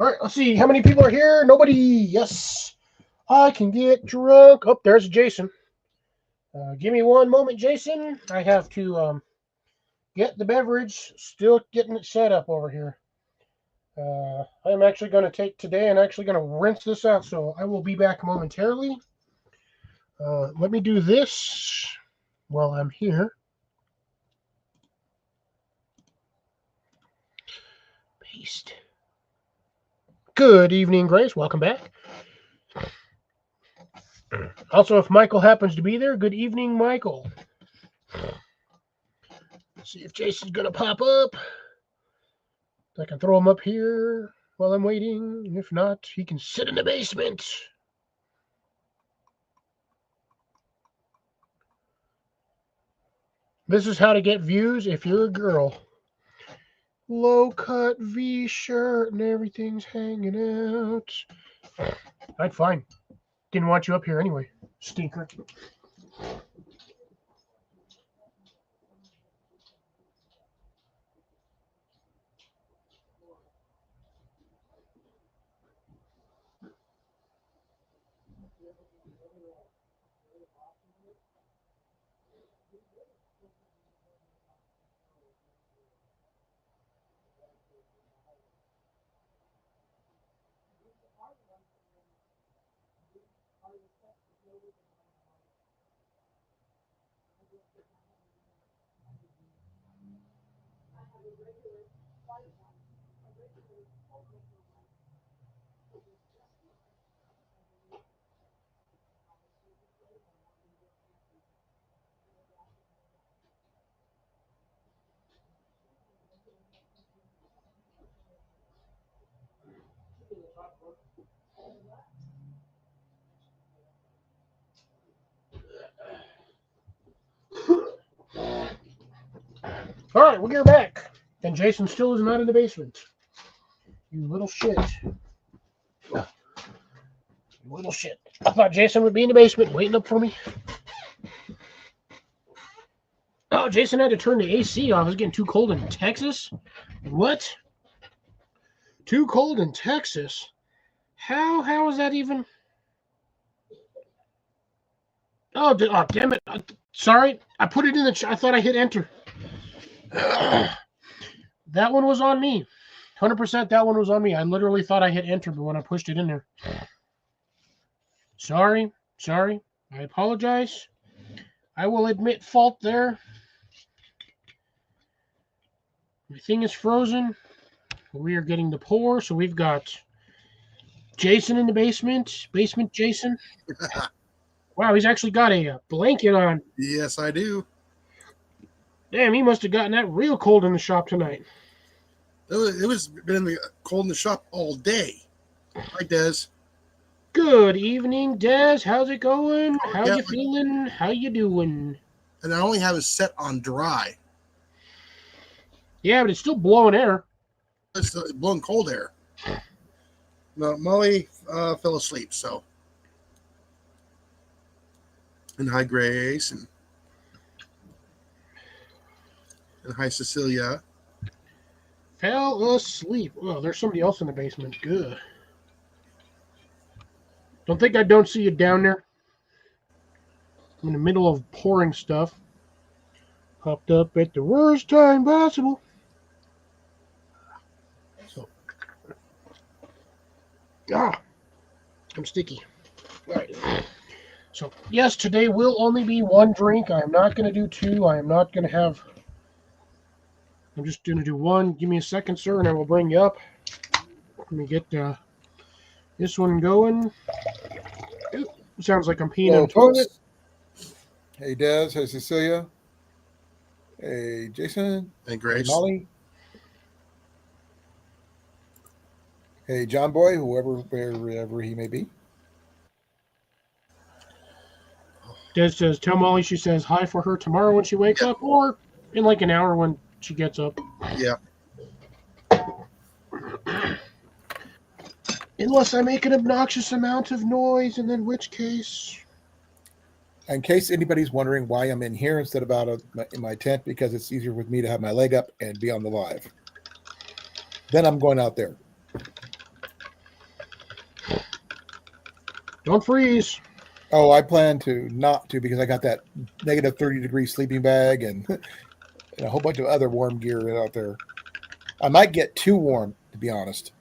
All right, let's see. How many people are here? Nobody. Yes. I can get drunk. Oh, there's Jason. Give me one moment, Jason. I have to get the beverage. Still getting it set up over here. I'm actually going to take today and actually going to rinse this out, so I will be back momentarily. Let me do this while I'm here. Paste. Good evening, Grace. Welcome back. Also, if Michael happens to be there, good evening, Michael. Let's see if Jason's going to pop up. I can throw him up here while I'm waiting. If not, he can sit in the basement. This is how to get views if you're a girl. Low cut V shirt and everything's hanging out. Alright, fine. Didn't want you up here anyway, stinker. Alright, we'll get back. And Jason still is not in the basement. You little shit. You little shit. I thought Jason would be in the basement waiting up for me. Oh, Jason had to turn the AC off. It was getting too cold in Texas. What? Too cold in Texas? How is that even? Oh, damn it. Sorry. I put it in the I thought I hit enter. That one was on me. 100% that one was on me. I literally thought I hit enter, but when I pushed it in there. Sorry. I apologize. I will admit fault there. My thing is frozen. We are getting the pour, so we've got Jason in the basement. Basement Jason. Wow, he's actually got a blanket on. Yes, I do. Damn, he must have gotten that real cold in the shop tonight. It was been in the cold in the shop all day. Hi, Des. Good evening, Des. How's it going? How Yeah, you feeling? How you doing? And I only have it set on dry. Yeah, but it's still blowing air. It's blowing cold air. No, Molly fell asleep, so. And hi, Grace, and hi, Cecilia. Fell asleep. Oh, there's somebody else in the basement. Good. Don't think I don't see you down there. I'm in the middle of pouring stuff. Popped up at the worst time possible. So, I'm sticky. All right. So, yes, today will only be one drink. I am not going to do two. I am not going to have... I'm just going to do one. Give me a second, sir, and I will bring you up. Let me get this one going. Ooh, sounds like I'm peeing on the toilet. Hey, Des. Hey, Cecilia. Hey, Jason. Hey, Grace. Hey, Molly. Hey, John Boy, wherever he may be. Des says, tell Molly she says hi for her tomorrow when she wakes up, or in like an hour when she gets up. Yeah. Unless I make an obnoxious amount of noise, and in which case... In case anybody's wondering why I'm in here instead of out in my tent, because it's easier with me to have my leg up and be on the live. Then I'm going out there. Don't freeze. Oh, I plan to not to because I got that negative 30-degree sleeping bag and, and a whole bunch of other warm gear out there. I might get too warm, to be honest.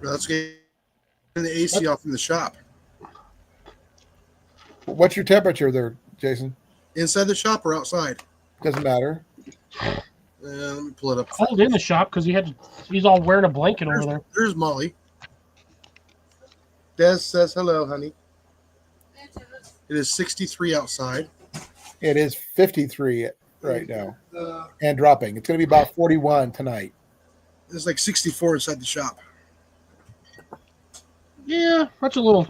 Let's get the AC off in the shop. What's your temperature there, Jason? Inside the shop or outside? Doesn't matter. Let me pull it up. Cold in the shop because he's all wearing a blanket over there. There's Molly. Des says hello, honey. It is 63 outside. It is 53 right now and dropping. It's going to be about 41 tonight. It's like 64 inside the shop. Yeah, that's a little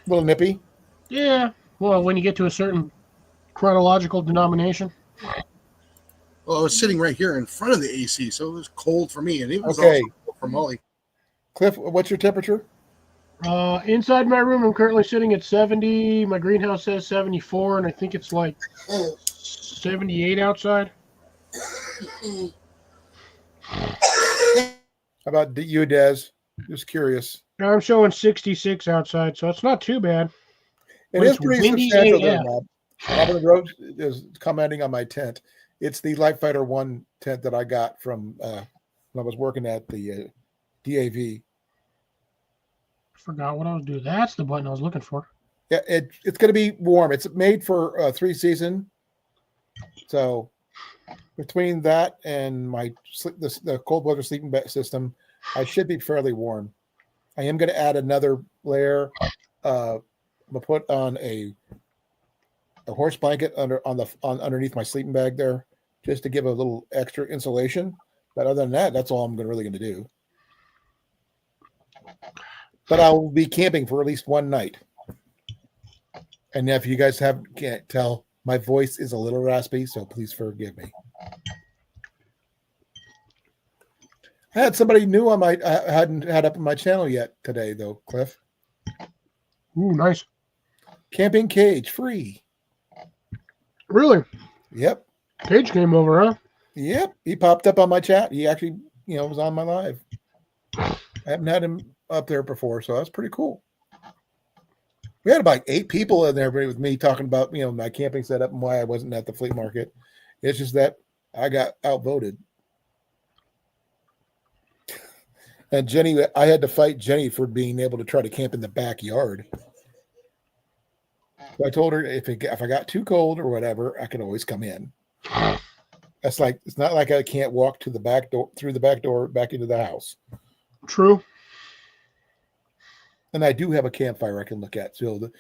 nippy. Yeah. Well, when you get to a certain chronological denomination. Well, I was sitting right here in front of the AC, so it was cold for me, and it was Okay. also cold for Molly. Cliff, what's your temperature? Inside my room, I'm currently sitting at 70. My greenhouse says 74, and I think it's like 78 outside. How about you, Des? Just curious. I'm showing 66 outside, so it's not too bad. It But is it's pretty windy substantial there, AF. Rob. Robin Rhodes is commenting on my tent. It's the Light Fighter 1 tent that I got from when I was working at the DAV. Forgot what I was doing. That's the button I was looking for. Yeah, it's going to be warm. It's made for 3 season. So between that and my the cold weather sleeping bag system, I should be fairly warm. I am going to add another layer. I'm going to put on a horse blanket underneath my sleeping bag there, just to give a little extra insulation. But other than that, that's all I'm really going to do. But I'll be camping for at least one night. And if you guys can't tell, my voice is a little raspy, so please forgive me. I had somebody new on I hadn't had up on my channel yet today, though, Cliff. Ooh, nice. Camping cage free. Really? Yep. Cage came over, huh? Yep. He popped up on my chat. He actually, was on my live. I haven't had him up there before, so that's pretty cool. We had about 8 people in there with me talking about, my camping setup and why I wasn't at the flea market. It's just that I got outvoted. And Jenny, I had to fight Jenny for being able to try to camp in the backyard. So I told her if I got too cold or whatever, I could always come in. That's like, it's not like I can't walk to the back door, through the back door, back into the house. True. And I do have a campfire I can look at. So,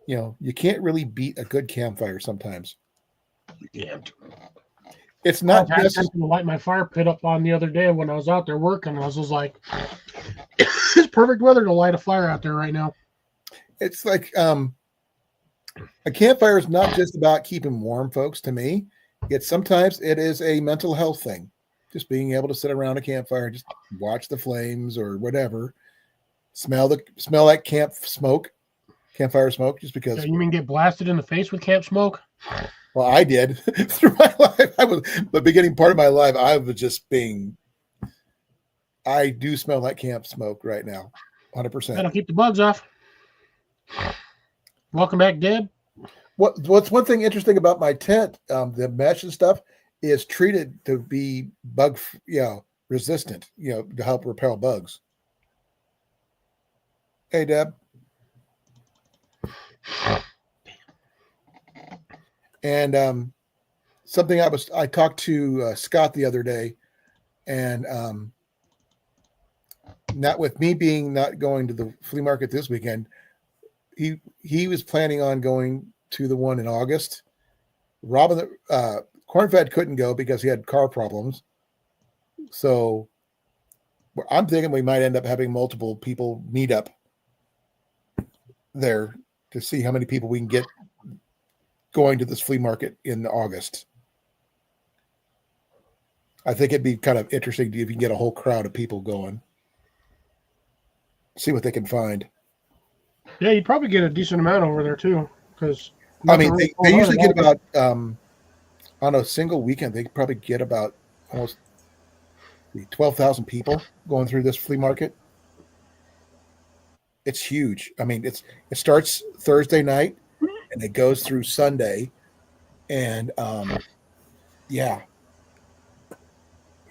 you can't really beat a good campfire sometimes. You can't. It's not I had just something to light my fire pit up on the other day when I was out there working. I was just like, it's perfect weather to light a fire out there right now. It's like a campfire is not just about keeping warm, folks. To me, sometimes it is a mental health thing. Just being able to sit around a campfire, just watch the flames or whatever, smell like campfire smoke. Just because. So you mean get blasted in the face with camp smoke? Well, I did through my life. The beginning part of my life, I was just I do smell like camp smoke right now, 100%. That'll keep the bugs off. Welcome back, Deb. What's one thing interesting about my tent, the mesh and stuff, is treated to be bug, resistant, to help repel bugs. Hey, Deb. And something I talked to Scott the other day, and not with me not going to the flea market this weekend, he was planning on going to the one in August. Robin, Cornfed couldn't go because he had car problems. So I'm thinking we might end up having multiple people meet up there to see how many people we can get going to this flea market in August. I think it'd be kind of interesting if you can get a whole crowd of people going. See what they can find. Yeah, you'd probably get a decent amount over there too, because they usually get about on a single weekend they probably get about almost 12,000 people going through this flea market. It's huge. I mean, it starts Thursday night and it goes through Sunday, and yeah,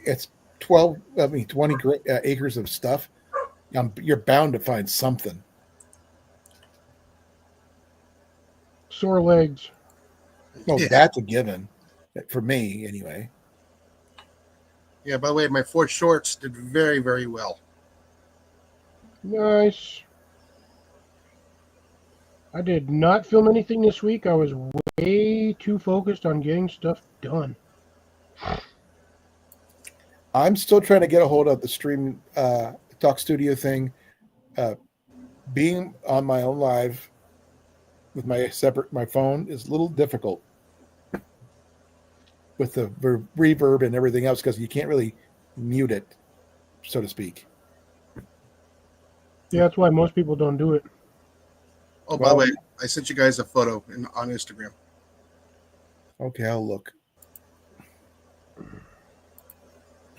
it's 20 acres of stuff. You're bound to find something. Sore legs. Well, Yeah. that's a given for me, anyway. Yeah, by the way, my 4 shorts did very, very well. Nice. I did not film anything this week. I was way too focused on getting stuff done. I'm still trying to get a hold of the stream talk studio thing. Being on my own live with my phone is a little difficult with the reverb and everything else because you can't really mute it, so to speak. Yeah, that's why most people don't do it. Oh, by the way, I sent you guys a photo on Instagram. Okay, I'll look.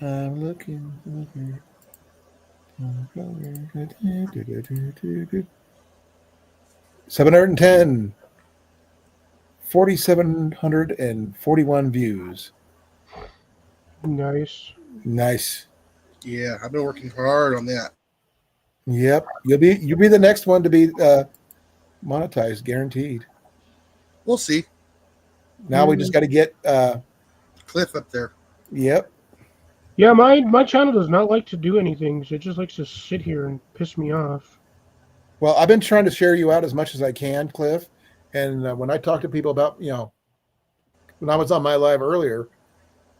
I'm looking. 710. 4,741 views. Nice. Nice. Yeah, I've been working hard on that. Yep. You'll be the next one to be monetized, guaranteed. We'll see. Now we just got to get Cliff up there. Yep. Yeah, my channel does not like to do anything. So it just likes to sit here and piss me off. Well, I've been trying to share you out as much as I can, Cliff. And when I talk to people about, when I was on my live earlier,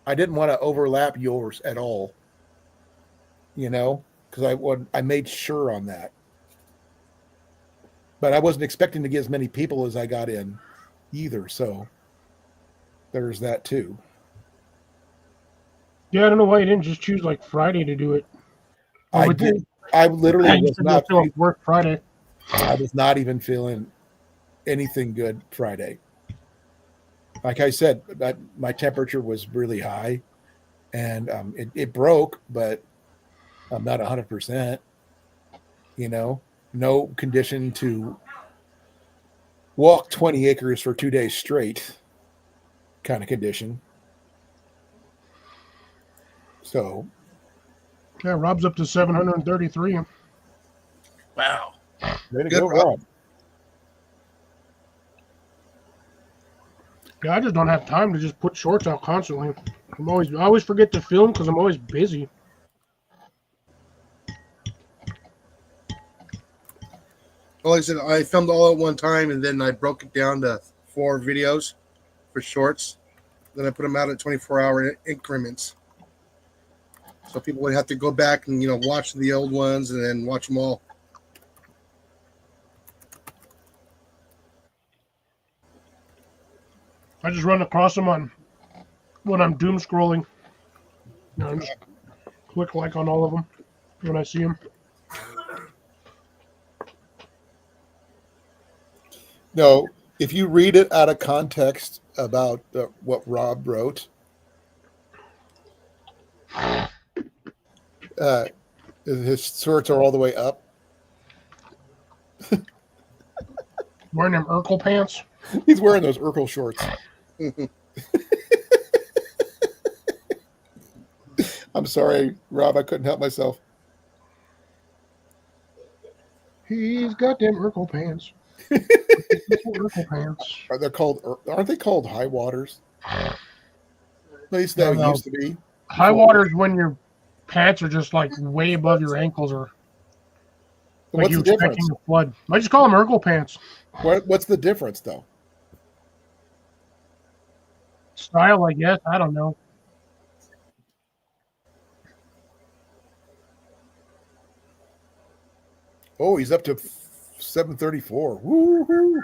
I didn't want to overlap yours at all. Because I made sure on that. But I wasn't expecting to get as many people as I got in either. So there's that too. Yeah, I don't know why you didn't just choose like Friday to do it. I did. I literally was not work Friday. I was not even feeling anything good Friday. Like I said, my temperature was really high, and it broke, but I'm not 100%. No condition to walk 20 acres for 2 days straight, kind of condition. So, yeah, Rob's up to 733. Wow. Way to go, Rob. Yeah, I just don't have time to just put shorts out constantly. I always forget to film because I'm always busy. Well, like I said, I filmed all at one time, and then I broke it down to 4 videos for shorts. Then I put them out at 24-hour increments. So people would have to go back and, watch the old ones and then watch them all. I just run across them when I'm doom scrolling. I just click like on all of them when I see them. No, if you read it out of context about what Rob wrote, his shorts are all the way up. Wearing them Urkel pants. He's wearing those Urkel shorts. I'm sorry, Rob. I couldn't help myself. He's got them Urkel pants. Urkel pants. Aren't they called high waters? At least they used to be. High waters when your pants are just like way above your ankles, or like what's you're the difference? expecting a flood. I just call them Urkel pants. What's the difference, though? Style, I guess. I don't know. Oh, he's up to 734. Woo-hoo.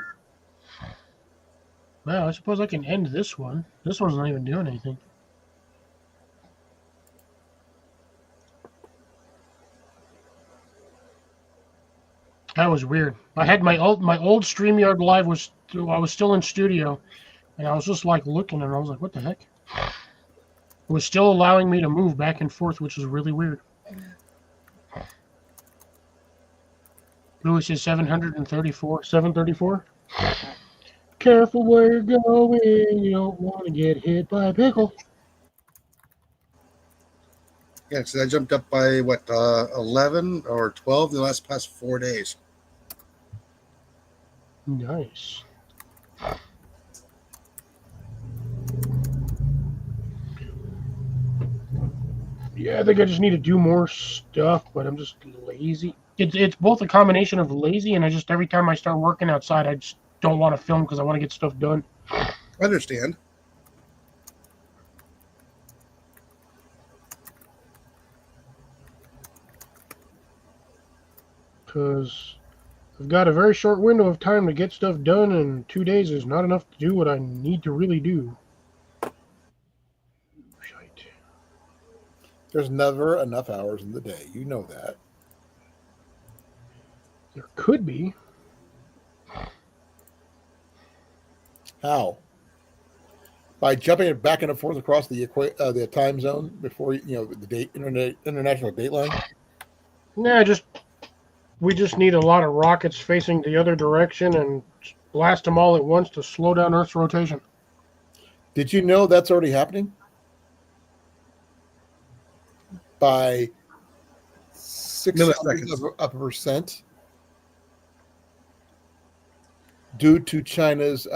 Well, I suppose I can end this one. This one's not even doing anything. That was weird. I had my old StreamYard live I was still in studio, and I was just like looking, and I was like, "What the heck?" It was still allowing me to move back and forth, which is really weird. Lewis is 734. 734. Careful where you're going. You don't want to get hit by a pickle. Yeah, so I jumped up by 11 or 12 in the past 4 days. Nice. Yeah, I think I just need to do more stuff, but I'm just lazy. It's both a combination of lazy and I just every time I start working outside, I just don't want to film because I want to get stuff done. I understand. Because I've got a very short window of time to get stuff done, and 2 days is not enough to do what I need to really do. Shite. There's never enough hours in the day. You know that. There could be. How? By jumping it back and forth across the time zone before the international dateline. Nah, we just need a lot of rockets facing the other direction and blast them all at once to slow down Earth's rotation. Did you know that's already happening? By 0.06% due to China's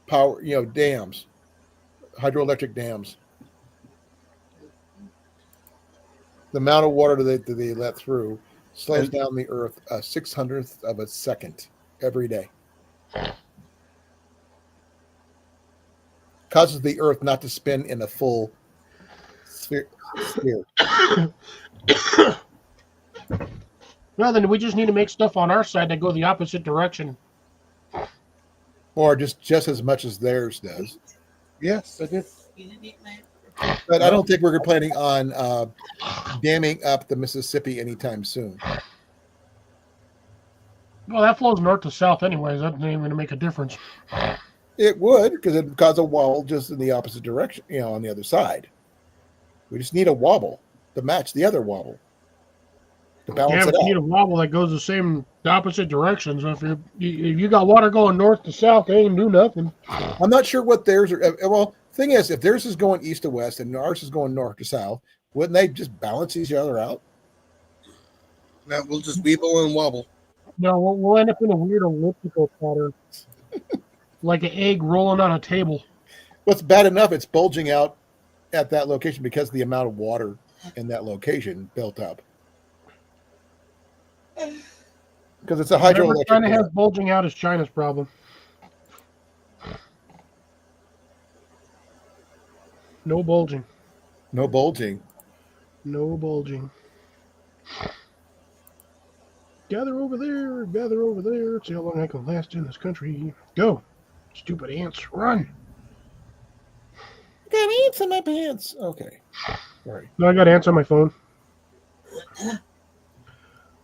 power, dams, hydroelectric dams. The amount of water that they let through slows down the Earth a 600th of a second every day. Causes the Earth not to spin in a full sphere. Well, then we just need to make stuff on our side that go the opposite direction. Or just as much as theirs does. Yes, I did. But I don't think we're planning on damming up the Mississippi anytime soon. Well, that flows north to south anyways. That ain't going to make a difference. It would, because it would cause a wobble just in the opposite direction, on the other side. We just need a wobble to match the other wobble. To balance it You out. need a wobble that goes the opposite direction. So if you got water going north to south, they ain't do nothing. I'm not sure what theirs are. Well, thing is, if theirs is going east to west and ours is going north to south, wouldn't they just balance each other out? Now we'll just weeble and wobble. No, we'll end up in a weird elliptical pattern. Like an egg rolling on a table. What's bad enough, it's bulging out at that location because of the amount of water in that location built up. Because it's a hydroelectric. China has bulging out is China's problem. No bulging. No bulging. No bulging. Gather over there, gather over there. See how long I can last in this country. Go. Stupid ants, run. Got ants in my pants. Okay. All right. No, I got ants on my phone.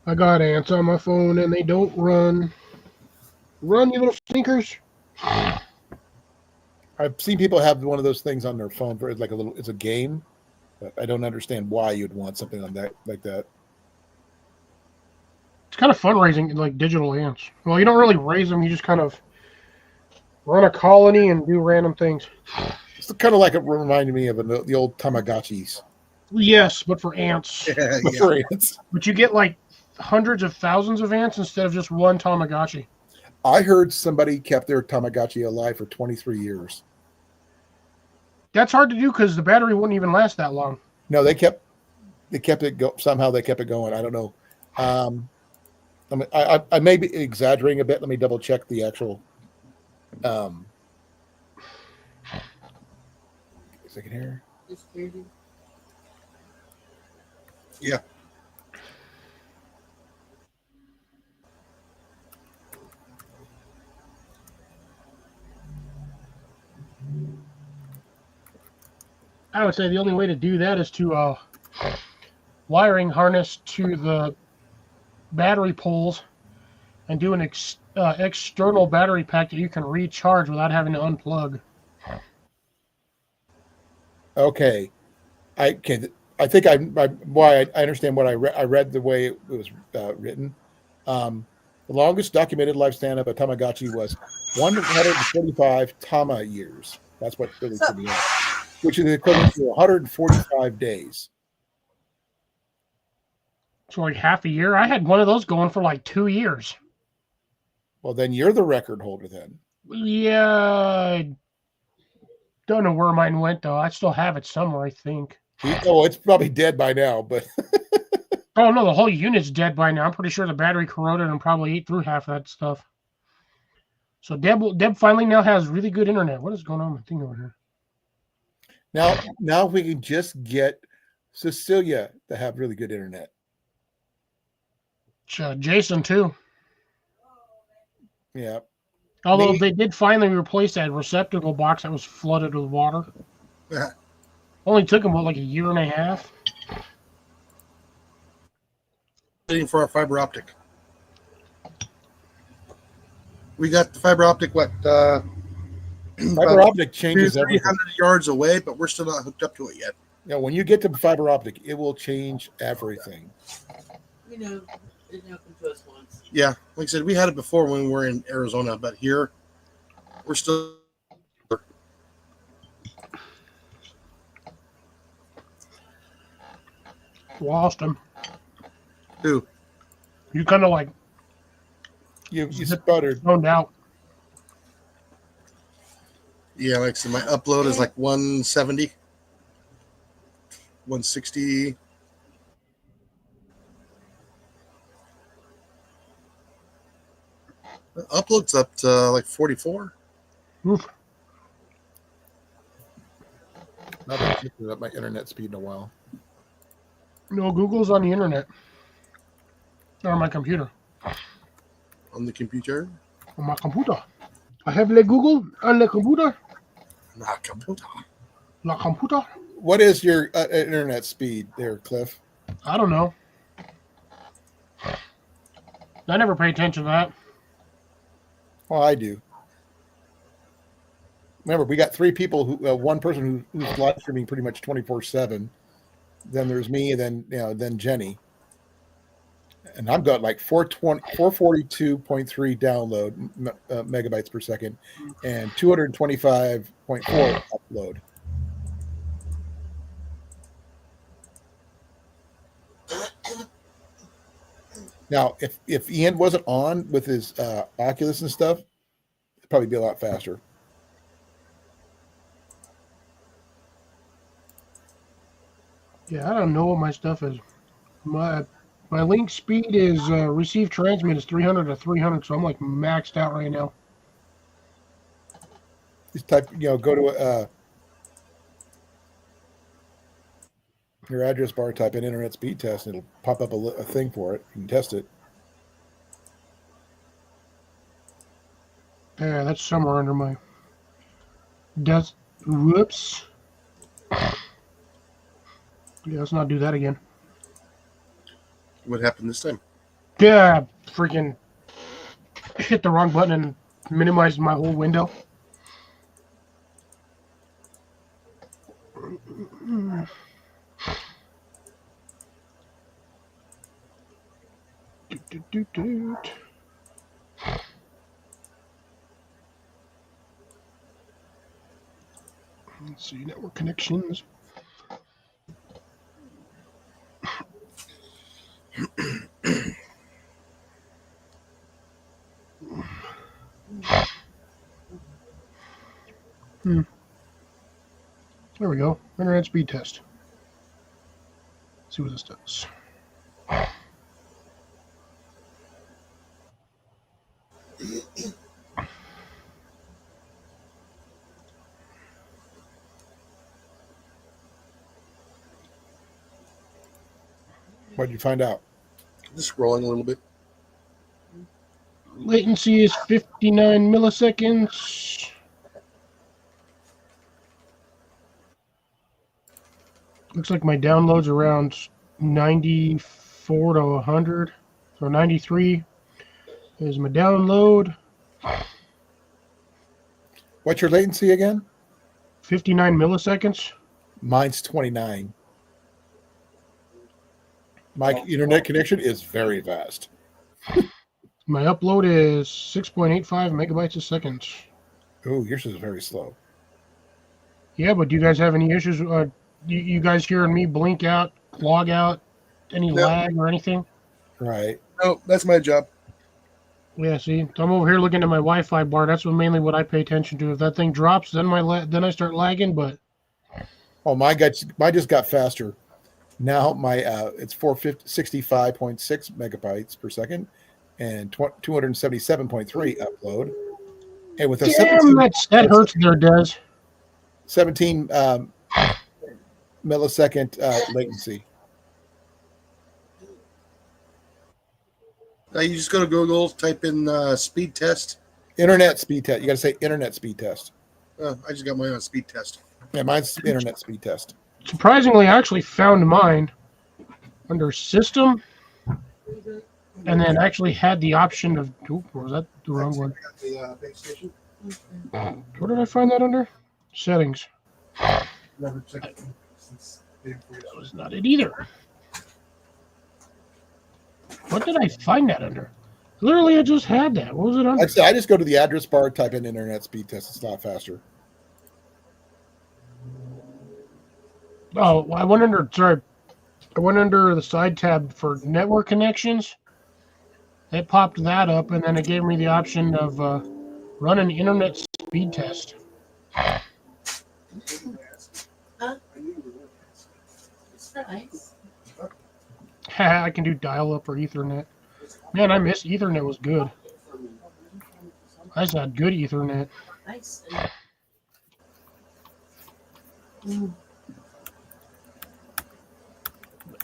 I got ants on my phone and they don't run. Run, you little stinkers. I've seen people have one of those things on their phone for it's a game, but I don't understand why you'd want something on that like that. It's kind of fun raising like digital ants. Well, you don't really raise them, you just kind of run a colony and do random things. It's kind of like it reminded me of the old Tamagotchis. Yes, but for ants. Yeah. For ants. But you get like hundreds of thousands of ants instead of just one Tamagotchi. I heard somebody kept their Tamagotchi alive for 23 years. That's hard to do because the battery wouldn't even last that long. No, they kept it go. Somehow they kept it going. I don't know. I may be exaggerating a bit. Let me double check the actual. A second here. Yeah. I would say the only way to do that is to wiring harness to the battery poles and do an external battery pack that you can recharge without having to unplug. Okay. I think I understand what I read. I read the way it was written. The longest documented lifespan of a Tamagotchi was 145 Tama years. That's what really threw me off, which is equivalent to 145 days. So like half a year. I had one of those going for like 2 years. Well, then you're the record holder then. Yeah, I don't know where mine went though. I still have it somewhere, I think. Oh, it's probably dead by now, but Oh no, the whole unit's dead by now. I'm pretty sure the battery corroded and probably ate through half of that stuff. So Deb finally now has really good internet. What is going on with my thing over here? now we can just get Cecilia to have really good internet. Jason too. Yeah. Although they did finally replace that receptacle box that was flooded with water. Yeah. Only took them like a year and a half. Waiting for our fiber optic. We got the fiber optic. Fiber optic changes everything. 300 yards away, but we're still not hooked up to it yet. Yeah, when you get to fiber optic, it will change everything. You know, it happened to us once. Yeah, like I said, we had it before when we were in Arizona, but here we're still. Lost him. Who? You kind of like You sputtered. zoned out. Yeah, like I said, my upload is like 170, 160. Upload's up to like 44. Oof. Not been checking up my internet speed in a while. No, Google's on the internet. Or on my computer. On the computer. On my computer. I have le Google on the computer. Not computer. La computer. What is your internet speed there, Cliff? I don't know. I never pay attention to that. Well, I do. Remember, we got three people who, one person who's live streaming pretty much 24/7. Then there's me, and then Jenny. And I've got like 442.3 download megabytes per second and 225.4 upload. Now, if Ian wasn't on with his Oculus and stuff, it'd probably be a lot faster. Yeah, I don't know what my stuff is. My link speed is receive transmit is 300 to 300, so I'm like maxed out right now. Just type, go to your address bar, type in internet speed test, and it'll pop up a thing for it. You can test it. Yeah, that's somewhere under my desk. Whoops. Yeah, let's not do that again. What happened this time? Yeah, freaking hit the wrong button and minimized my whole window. Let's see, network connections. There we go. Internet speed test. Let's see what this does. What did you find out? Just scrolling a little bit. Latency is 59 milliseconds. Looks like my download's around 94 to 100. So 93 is my download. What's your latency again? 59 milliseconds. Mine's 29. My internet connection is very fast. My upload is 6.85 megabytes a second. Oh, yours is very slow. Yeah, but do you guys have any issues? You guys hearing me blink out, log out, any No. lag or anything? Right. No, that's my job. Yeah, see, so I'm over here looking at my Wi-Fi bar. That's mainly what I pay attention to. If that thing drops, then then I start lagging. But Oh, mine just got faster. Now my it's 465.6 megabytes per second and 277.3 upload. And with a damn, that hurts there, Des. 17 millisecond latency. Now you just go to Google, type in speed test. Internet speed test. You got to say internet speed test. I just got mine on speed test. Yeah, mine's internet speed test. Surprisingly, I actually found mine under System, and then actually had the option of. Or was that the wrong one? The base station. Where did I find that under? Settings. Never checked it since That was not it either. What did I find that under? Literally, I just had that. What was it under? Like I said, I just go to the address bar, type in internet speed test. It's a lot faster. Oh, I went under the side tab for network connections. It popped that up, and then it gave me the option of run an internet speed test. Huh? It's nice. I can do dial-up or Ethernet. Man, I miss Ethernet. Was good. I just had good Ethernet. Nice.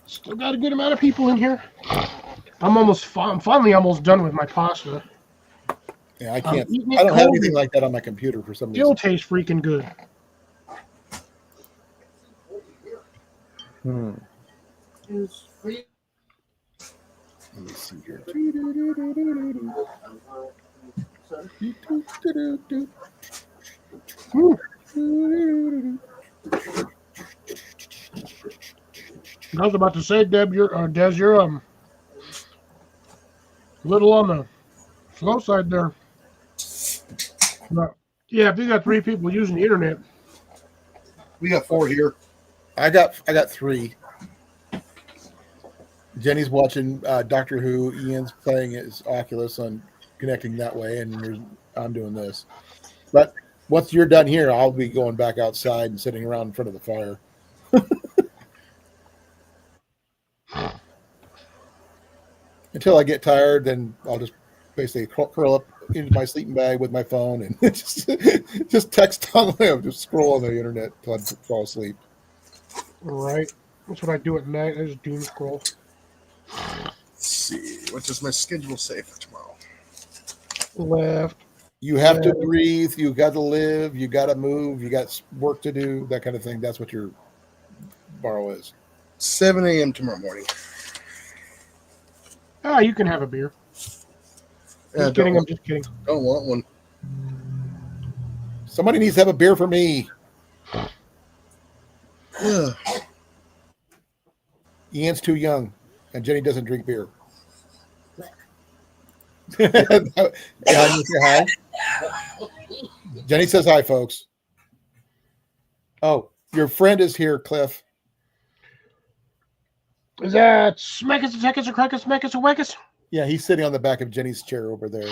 Still got a good amount of people in here. I'm finally almost done with my pasta. Yeah, I can't. eating it I don't have cold. anything like that on my computer for some Still reason. tastes freaking good. It was free. Let me see here. I was about to say, Deb, Des, you're little on the slow side there. But, yeah, if you got 3 people using the internet, We got 4 here. I got 3. Jenny's watching Doctor Who. Ian's playing his Oculus on connecting that way, and I'm doing this. But once you're done here, I'll be going back outside and sitting around in front of the fire. Until I get tired, then I'll just basically curl up into my sleeping bag with my phone and just text on the way. Just scroll on the internet until I fall asleep. right? That's what I do at night. I just doom scroll. Let's see. What does my schedule say for tomorrow? Left. You have to breathe. You got to live. You got to move. You got work to do. That kind of thing. That's what your borrow is. 7 a.m. tomorrow morning. Ah, you can have a beer. Just kidding. I'm just kidding. Don't want one. Somebody needs to have a beer for me. Ian's too young, and Jenny doesn't drink beer. Yeah, you say hi. Jenny says hi, folks. Oh, your friend is here, Cliff. Is that Smekis, Tekis, or Krakis, Smekis, or Wekis? Yeah, he's sitting on the back of Jenny's chair over there.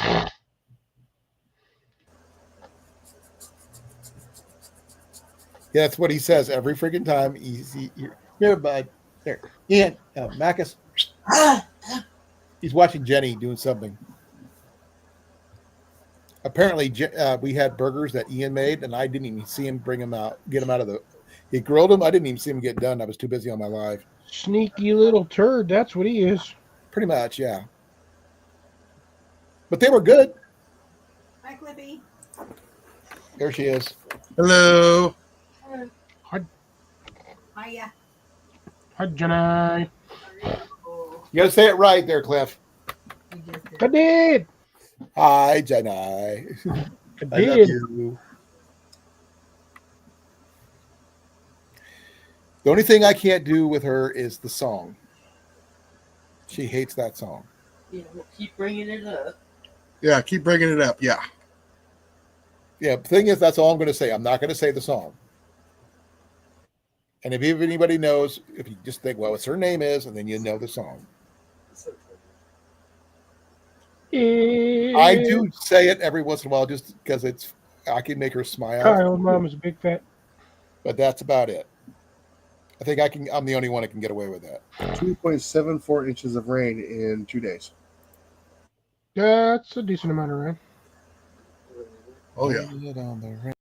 Yeah, that's what he says every freaking time. Here, bud. There. Ian, Macus. He's watching Jenny doing something. Apparently, we had burgers that Ian made, and I didn't even see him get him out of the. He grilled them. I didn't even see him get done. I was too busy on my live. Sneaky little turd. That's what he is. Pretty much, yeah. But they were good. Hi, Clippy. There she is. Hello. Hiya. Hi, Jenny. You got to say it right there, Cliff. I did. Hi, Jenny. I I love did. you. The only thing I can't do with her is the song. She hates that song. Yeah, we'll keep bringing it up. Yeah, keep bringing it up. Yeah. Yeah, the thing is, that's all I'm going to say. I'm not going to say the song. And if anybody knows, if you just think, well, what's her name is, and then you know the song. I do say it every once in a while just because I can make her smile, Kyle's mom is a big fat. but that's about it. I think I'm the only one that can get away with that. 2.74 inches of rain in 2 days. That's a decent amount of rain. Oh, yeah. On the rain.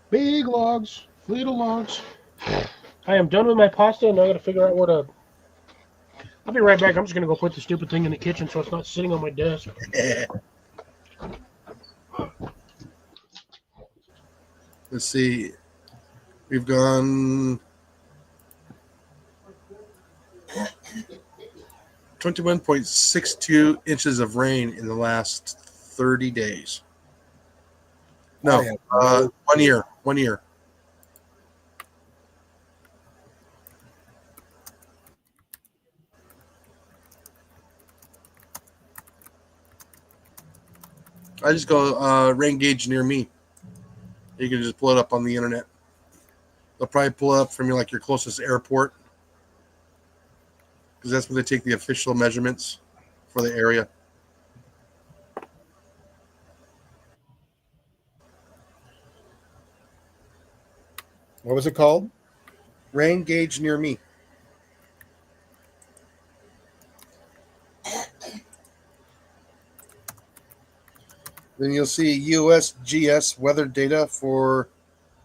Big logs, little logs. I am done with my pasta, and I got to figure out what a. I'll be right back. I'm just gonna go put the stupid thing in the kitchen so it's not sitting on my desk. Let's see. We've gone 21.62 inches of rain in the last 30 days. No, I have 1 year. 1 year. I just go rain gauge near me. You can just pull it up on the internet. They'll probably pull it up from your closest airport, because that's where they take the official measurements for the area. What was it called? Rain gauge near me. Then you'll see USGS weather data for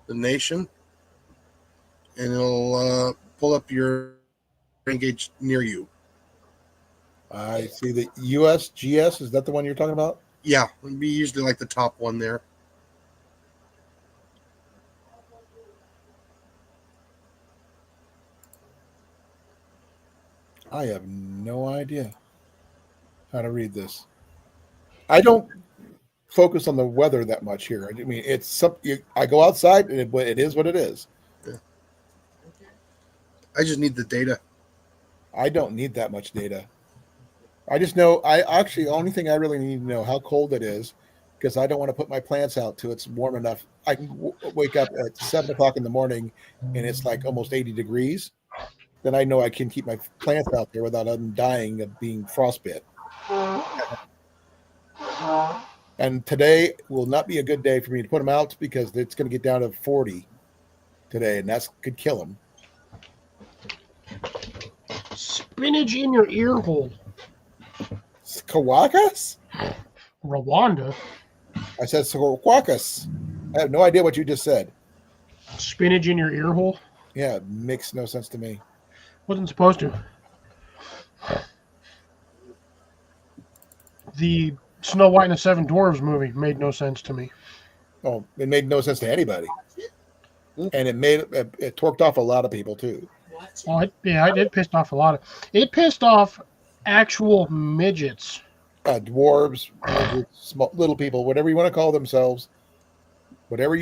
the nation, and it'll pull up your rain gauge near you. I see the USGS. Is that the one you're talking about? Yeah, it would be usually like the top one there. I have no idea how to read this. I don't focus on the weather that much here. I mean, it's something. I go outside, and it is what it is. I just need the data. I don't need that much data. I just know. The only thing I really need to know how cold it is, because I don't want to put my plants out till it's warm enough. I can wake up at 7 o'clock in the morning, and it's like almost 80 degrees. Then I know I can keep my plants out there without them dying of being frostbit. And today will not be a good day for me to put them out because it's going to get down to 40 today, and that could kill them. Spinach in your ear hole. Kawakas? Rwanda. I said Kawakas. I have no idea what you just said. Spinach in your ear hole? Yeah, it makes no sense to me. Wasn't supposed to. The Snow White and the Seven Dwarves movie made no sense to me. Oh, it made no sense to anybody. And it torqued off a lot of people too. Oh, it pissed off a lot of. It pissed off actual midgets. Dwarves, midgets, little people, whatever you want to call themselves, whatever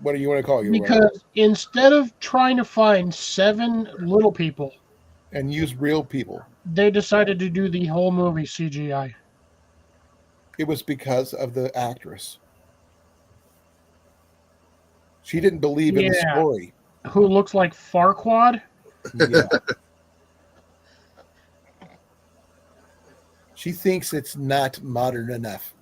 what do you want to call you? Because instead of trying to find 7 little people and use real people, they decided to do the whole movie CGI. It was because of the actress. She didn't believe in the story. Who looks like Farquaad? Yeah. She thinks it's not modern enough.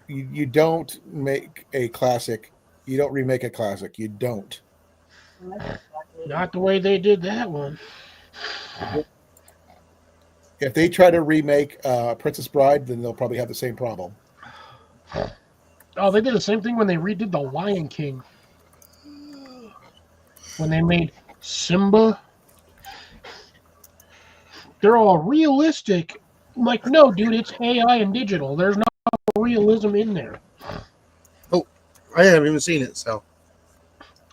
You don't make a classic. You don't remake a classic. You don't. Not the way they did that one. If they try to remake Princess Bride, then they'll probably have the same problem. Oh, they did the same thing when they redid The Lion King. When they made Simba. They're all realistic. I'm like, no, dude, it's AI and digital. There's no realism in there. Oh, I haven't even seen it, so.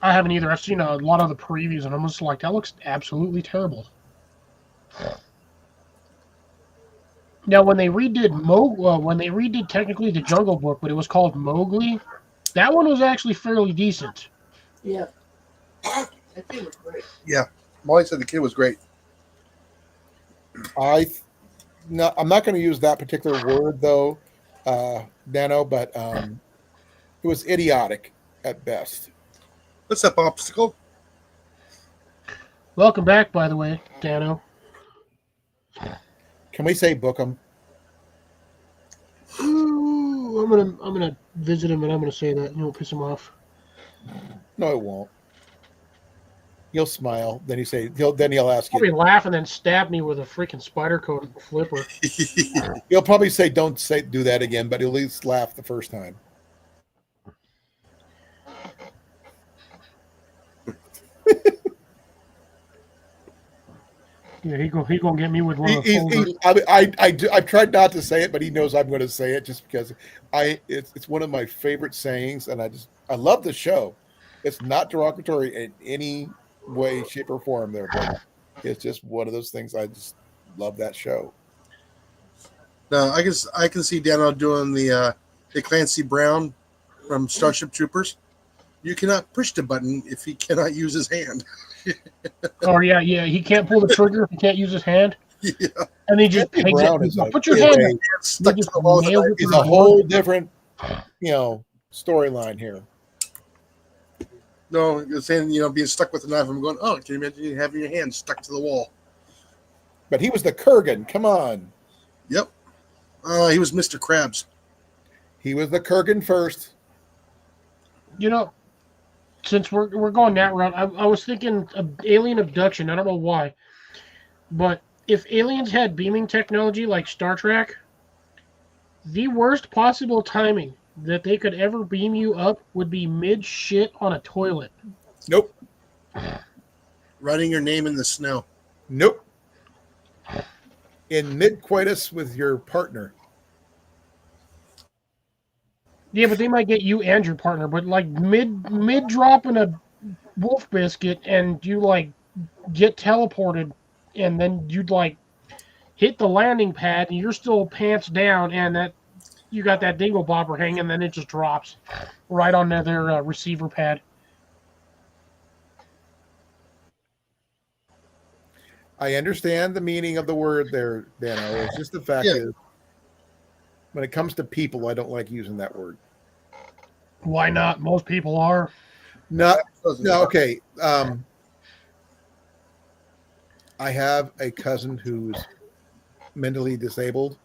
I haven't either. I've seen a lot of the previews, and I'm just like, that looks absolutely terrible. Now, when they redid technically the Jungle Book, but it was called Mowgli, that one was actually fairly decent. Yeah. That kid was great. Yeah, Molly said the kid was great. No, I'm not going to use that particular word though, Dano, but it was idiotic at best. What's up, obstacle? Welcome back, by the way, Dano. Can we say book him? Ooh, I'm gonna visit him and I'm gonna say that. You won't piss him off. No, it won't. He'll smile. Then he'll ask Probably you. laugh and then stab me with a freaking spider coat flipper. He'll probably say, "Don't do that again," but he'll at least laugh the first time. Yeah, he gonna get me with one of those. I've tried not to say it, but he knows I'm going to say it just because it's one of my favorite sayings, and I love the show. It's not derogatory in any way, shape, or form. There, but it's just one of those things. I just love that show. No, I can see Dano doing the Clancy Brown from Starship Troopers. You cannot push the button if he cannot use his hand. Oh yeah, he can't pull the trigger if he can't use his hand. Yeah. And he just Clancy pegs Brown it. is Put your hand up. Stuck He to just the walls. nails it It's to a the whole board. different, storyline here. No, you're saying, being stuck with a knife. I'm going, oh, can you imagine having your hand stuck to the wall? But he was the Kurgan. Come on, Yep. He was Mr. Krabs. he was the Kurgan first. Since we're going that route, I was thinking of alien abduction. I don't know why, but if aliens had beaming technology like Star Trek, the worst possible timing that they could ever beam you up would be mid shit on a toilet. Nope. Writing your name in the snow. Nope. In mid coitus with your partner. Yeah, but they might get you and your partner. But like mid dropping a wolf biscuit and you like get teleported, and then you'd like hit the landing pad and you're still pants down, and that you got that dingle bobber hanging, and then it just drops right on their receiver pad. I understand the meaning of the word there, Dano. It's just the fact is, when it comes to people, I don't like using that word. Why not? Most people are. No, okay. I have a cousin who's mentally disabled,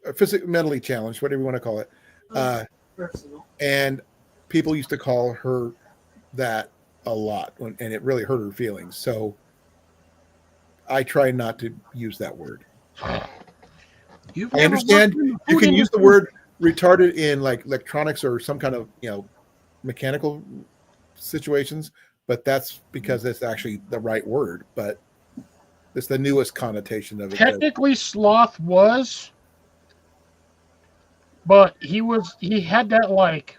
or physically mentally challenged, whatever you want to call it. Personal. And people used to call her that a lot, and it really hurt her feelings. So I try not to use that word. I understand you can use the word retarded in like electronics or some kind of mechanical situations, but that's because it's actually the right word. But it's the newest connotation of it. Technically, sloth was, but he had that like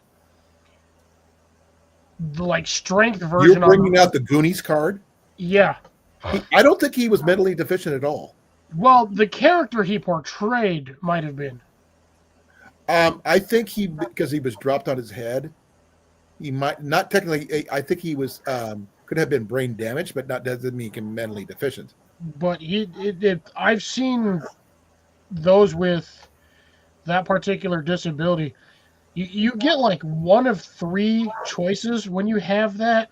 strength version. You're bringing out the Goonies card. Yeah. I don't think he was mentally deficient at all. Well, the character he portrayed might have been. I think because he was dropped on his head, he might not technically. I think he was could have been brain damaged, but doesn't mean he mentally deficient. But I've seen those with that particular disability. You get like one of three choices when you have that.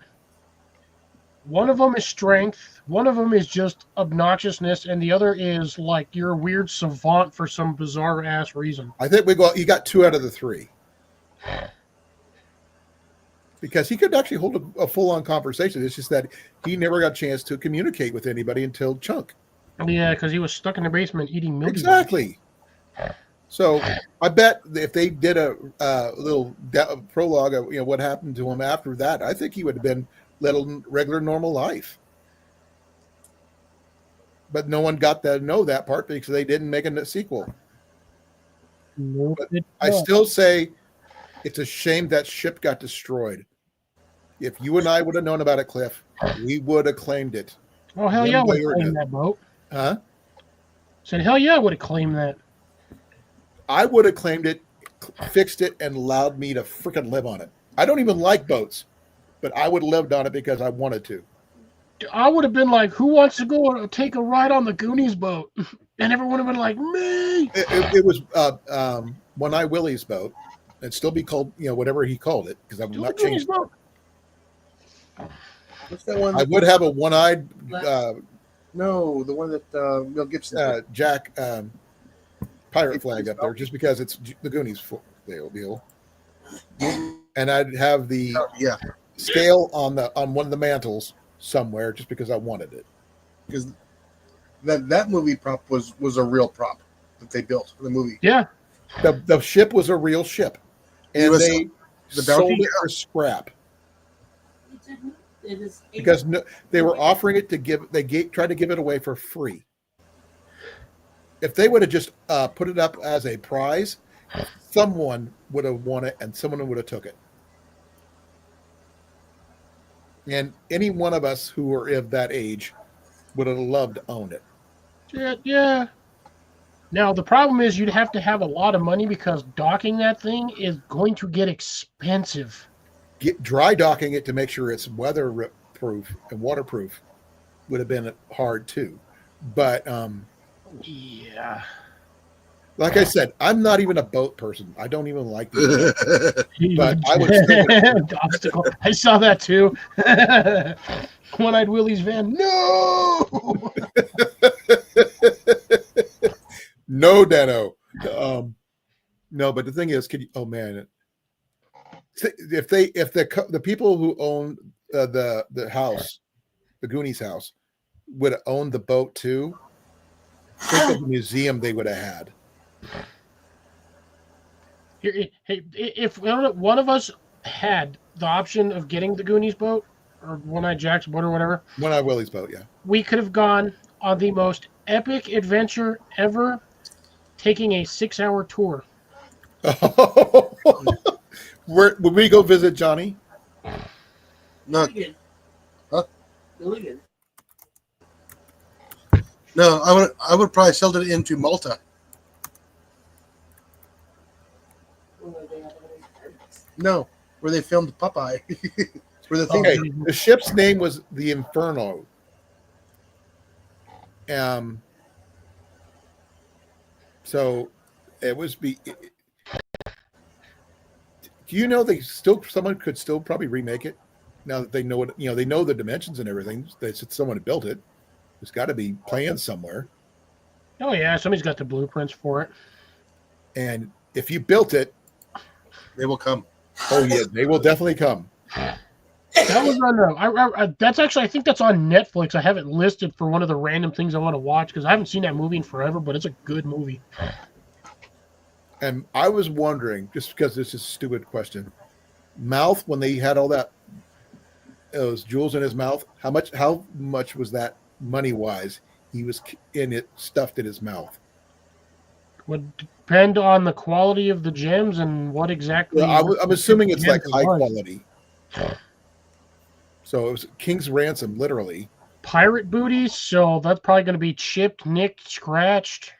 One of them is strength, one of them is just obnoxiousness, and the other is like you're a weird savant for some bizarre ass reason. I think you got 2 out of the 3. Because he could actually hold a full-on conversation. It's just that he never got a chance to communicate with anybody until Chunk. Yeah, because he was stuck in the basement eating milk. Exactly. So I bet if they did a little prologue of what happened to him after that, I think he would have been regular normal life. But no one got to know that part because they didn't make a sequel. Nope, but I still say it's a shame that ship got destroyed. If you and I would have known about it, Cliff, we would have claimed it. Oh, hell yeah, I would have claimed that boat. Huh? Said, hell yeah, I would have claimed that. I would have claimed it, fixed it, and allowed me to freaking live on it. I don't even like boats. but I would have lived on it because I wanted to. I would have been like, "Who wants to go take a ride on the Goonies boat?" And everyone would have been like, "Me." It was One Eye Willie's boat. It'd still be called, whatever he called it, because I'm Do the not Goonies changed. boat. What's that one? I would have a one-eyed No, the one that Mel Gibson did. Jack pirate flag up there, just because it's the Goonies deal. And I'd have the Yeah, scale on one of the mantles somewhere, just because I wanted it. because that movie prop was a real prop that they built for the movie. Yeah. The ship was a real ship, and they the sold bounty? it for scrap It is because they were offering it to give. Tried to give it away for free. If they would have just put it up as a prize, someone would have won it, and someone would have took it. And any one of us who were of that age would have loved to own it. Yeah. Now, the problem is you'd have to have a lot of money because docking that thing is going to get expensive. Dry docking it to make sure it's weatherproof and waterproof would have been hard too. But Yeah. like I said, I'm not even a boat person. I don't even like these. But I would still obstacle. I saw that too. One-eyed Willie's van. No. No, Dano. No, but the thing is, oh man, if the people who own the house, the Goonies house, would have owned the boat too, think of the museum they would have had. Hey, if one of us had the option of getting the Goonies boat or One-Eyed Jack's boat or whatever, One Eye Willie's boat, yeah. we could have gone on the most epic adventure ever, taking a 6-hour tour. Would we go visit Johnny? No, Milligan. Huh? Milligan. no, I would probably sell it into Malta. Where they have any cards. No, where they filmed Popeye. Where the thing. Okay, the ship's name was the Inferno. So it was do you know someone could still probably remake it now that they know it, they know the dimensions and everything. They said someone built it. There's got to be plans somewhere. Oh yeah, somebody's got the blueprints for it. And if you built it, They will come. oh yeah, they will definitely come. That was on. That's actually. I think that's on Netflix. I have it listed for one of the random things I want to watch because I haven't seen that movie in forever. But it's a good movie. And I was wondering, just because this is a stupid question, mouth when they had all those jewels in his mouth, how much was that money wise? He was in it stuffed in his mouth. Would depend on the quality of the gems and what exactly. Well, I'm assuming it's like gems high it was. quality. So it was King's ransom, literally. Pirate booties, so that's probably going to be chipped, nicked, scratched,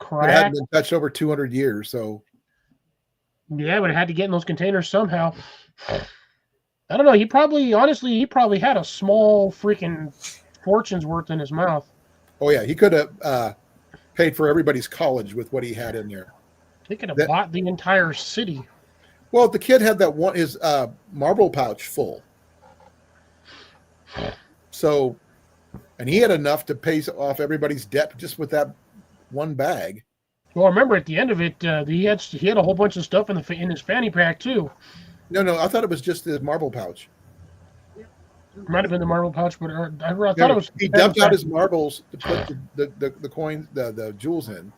But it hadn't cracked. been touched over 200 years. So Yeah, but it had to get in those containers somehow. I don't know. He probably had a small freaking fortune's worth in his mouth. oh yeah, he could have paid for everybody's college with what he had in there. He could have That- bought the entire city. Well, the kid had his marble pouch full. So, and he had enough to pay off everybody's debt just with that one bag. Well, remember at the end of it, he had a whole bunch of stuff in his fanny pack too. No, I thought it was just the marble pouch. Might have been the marble pouch, but I thought it was. He dumped out his marbles to put the coins, the jewels in.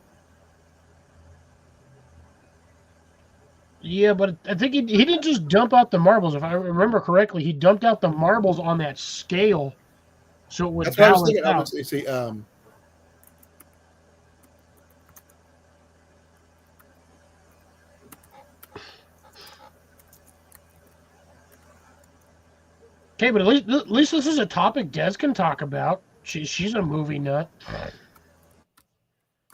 Yeah, but I think he didn't just dump out the marbles. If I remember correctly, he dumped out the marbles on that scale, so it would That's what I was balance thinking. out. Okay, but at least this is a topic Des can talk about. She's a movie nut.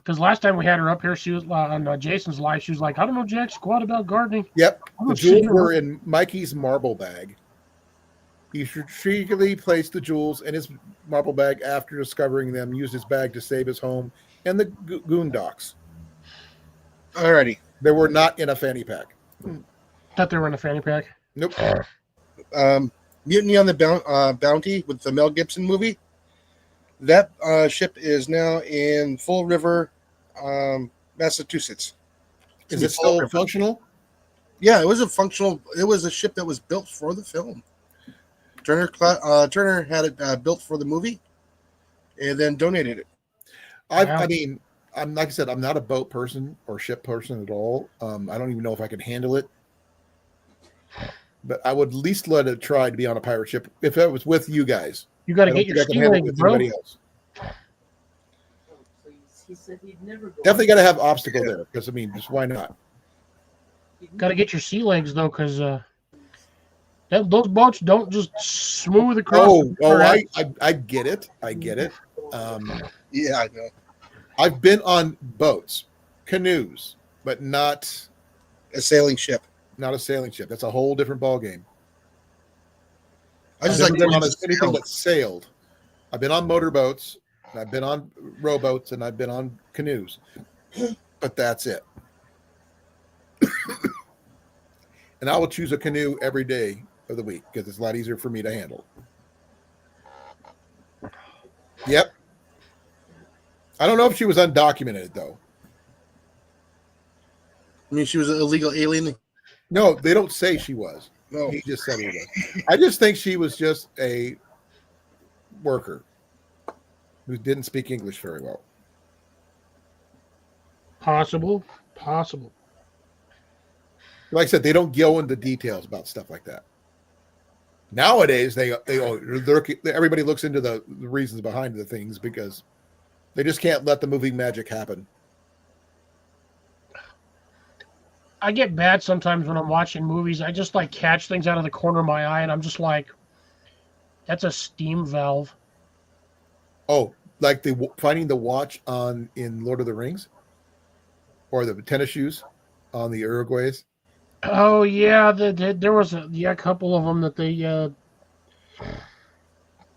Because last time we had her up here, she was on Jason's live. She was like, "I don't know jack squat about gardening." Yep. I'm The gonna sit jewels here were and- in Mikey's marble bag. He strategically placed the jewels in his marble bag after discovering them, used his bag to save his home and the Goondocks. Alrighty. They were not in a fanny pack. Thought they were in a fanny pack. Nope. Mutiny on the Bounty with the Mel Gibson movie. That ship is now in Fall River, Massachusetts. Is it still functional? Yeah, it was a functional. It was a ship that was built for the film. Turner had it built for the movie, and then donated it. I mean, I'm like I said, I'm not a boat person or ship person at all. I don't even know if I can handle it. But I would at least let it try to be on a pirate ship if it was with you guys. You got I to don't get think your I can sea handle it legs, with bro. anybody else. Oh, please. He said he'd never go. Definitely got to have obstacle there because I mean, just why not? Got to get your sea legs though, because those boats don't just smooth across. I get it. I get it. Yeah, I know. I've been on boats, canoes, but not A sailing ship. a sailing ship. That's a whole different ball game. I just I've like never been on to anything that sailed. I've been on motorboats, and I've been on rowboats, and I've been on canoes, but that's it. And I will choose a canoe every day of the week because it's a lot easier for me to handle. Yep. I don't know if she was undocumented though. I mean, she was an illegal alien. No, they don't say she was. No, He just said he was. I just think she was just a worker who didn't speak English very well. Possible. Like I said, they don't go into details about stuff like that. Nowadays, everybody looks into the reasons behind the things because they just can't let the movie magic happen. I get bad sometimes when I'm watching movies. I just like catch things out of the corner of my eye, and I'm just like, "That's a steam valve." Oh, like finding the watch in Lord of the Rings, or the tennis shoes on the Uruguays. Oh yeah, there was a couple of them that they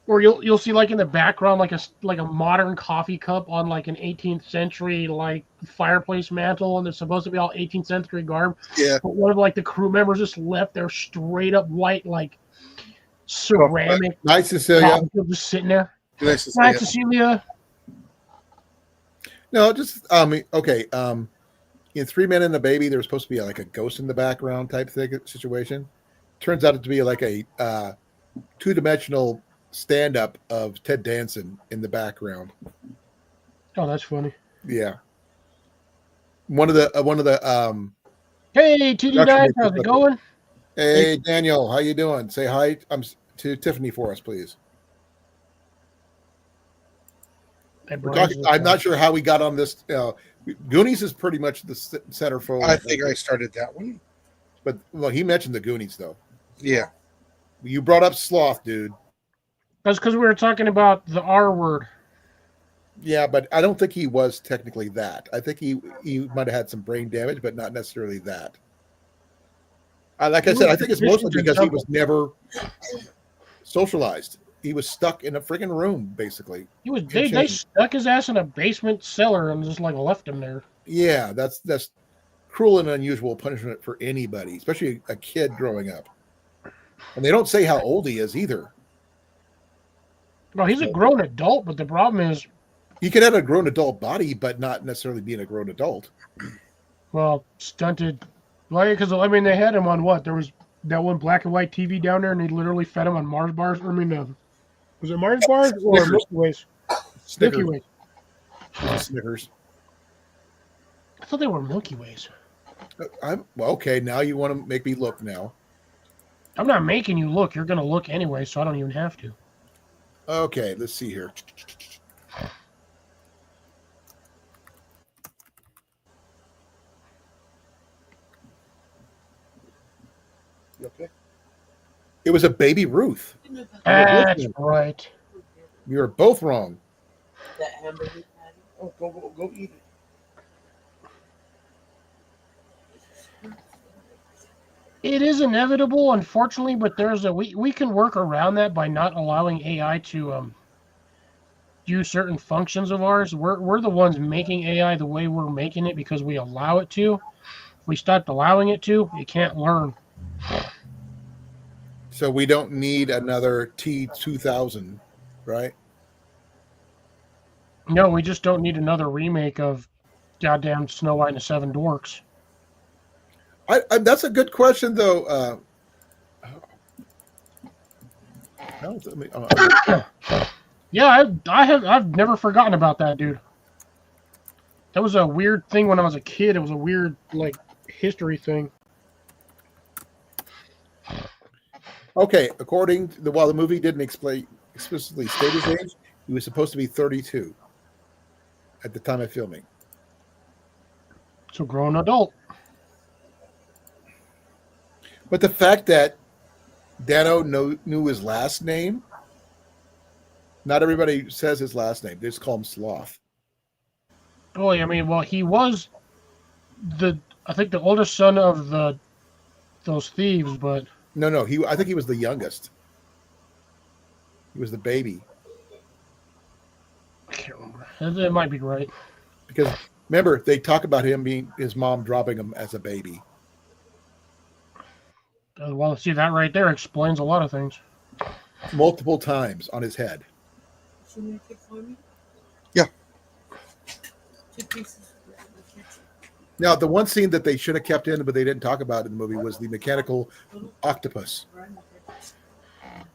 or you'll see like in the background like a modern coffee cup on like an 18th century like fireplace mantle, and it's supposed to be all 18th century garb. yeah, But one of like the crew members just left their straight up white like ceramic Night, Cecilia. coffee cup just sitting there. nice to see Hi, you. Cecilia. No, just okay. In 3 Men and a Baby, there was supposed to be like a ghost in the background type thing situation. Turns out to be like a two-dimensional stand-up of Ted Danson in the background. Oh, that's funny. Yeah, one of the Hey, TD Production Dice, makes how's it it going? Hey Daniel, how you doing? Say hi to Tiffany for us, please. I'm not sure how we got on this. Goonies is pretty much the centerfold. I think I started that one. But well, he mentioned the Goonies though. Yeah, You brought up sloth, dude. That's because we were talking about the R word. Yeah, but I don't think he was technically that. I think he might have had some brain damage, but not necessarily that. Like I said, I think it's mostly because he was never socialized. He was stuck in a friggin' room, basically. They stuck his ass in a basement cellar and just like left him there. Yeah, that's cruel and unusual punishment for anybody, especially a kid growing up. And they don't say how old he is either. Well, he's a grown adult, but the problem is, He could have a grown adult body, but not necessarily being a grown adult. well, stunted. Well, because I mean, they had him on what? There was that one black and white TV down there, and they literally fed him on Mars bars. I mean, was it Mars bars or Snickers. Milky Ways? Milky Ways. Snickers. I thought they were Milky Ways. Well, okay, now you want to make me look now. I'm not making you look. You're going to look anyway, so I don't even have to. Okay, let's see here. okay. It was a baby Ruth. That's right. You were both wrong. That hamburger patty. Oh, go eat it. It is inevitable, unfortunately, but we can work around that by not allowing AI to do certain functions of ours. We're the ones making AI the way we're making it because we allow it to. If we stopped allowing it to, it can't learn. So we don't need another T2000, right? No, we just don't need another remake of goddamn Snow White and the Seven Dwarfs. That's a good question, though. No, Yeah, I've never forgotten about that, dude. That was a weird thing when I was a kid. It was a weird history thing. okay, according to while the movie didn't explicitly state his age, he was supposed to be 32 at the time of filming. So grown adult. But the fact that Dano knew his last name, not everybody says his last name. They just call him Sloth. Oh, yeah, I mean, well, he was I think the oldest son of those thieves, but No, I think he was the youngest. He was the baby. I can't remember. It might be right. Because remember, they talk about him being his mom dropping him as a baby. Well, see, that right there explains a lot of things. Multiple times on his head. Should we make it for me? Yeah. 2 pieces of bread in the kitchen. Now, the one scene that they should have kept in, but they didn't talk about in the movie, was the mechanical octopus. Right in the kitchen.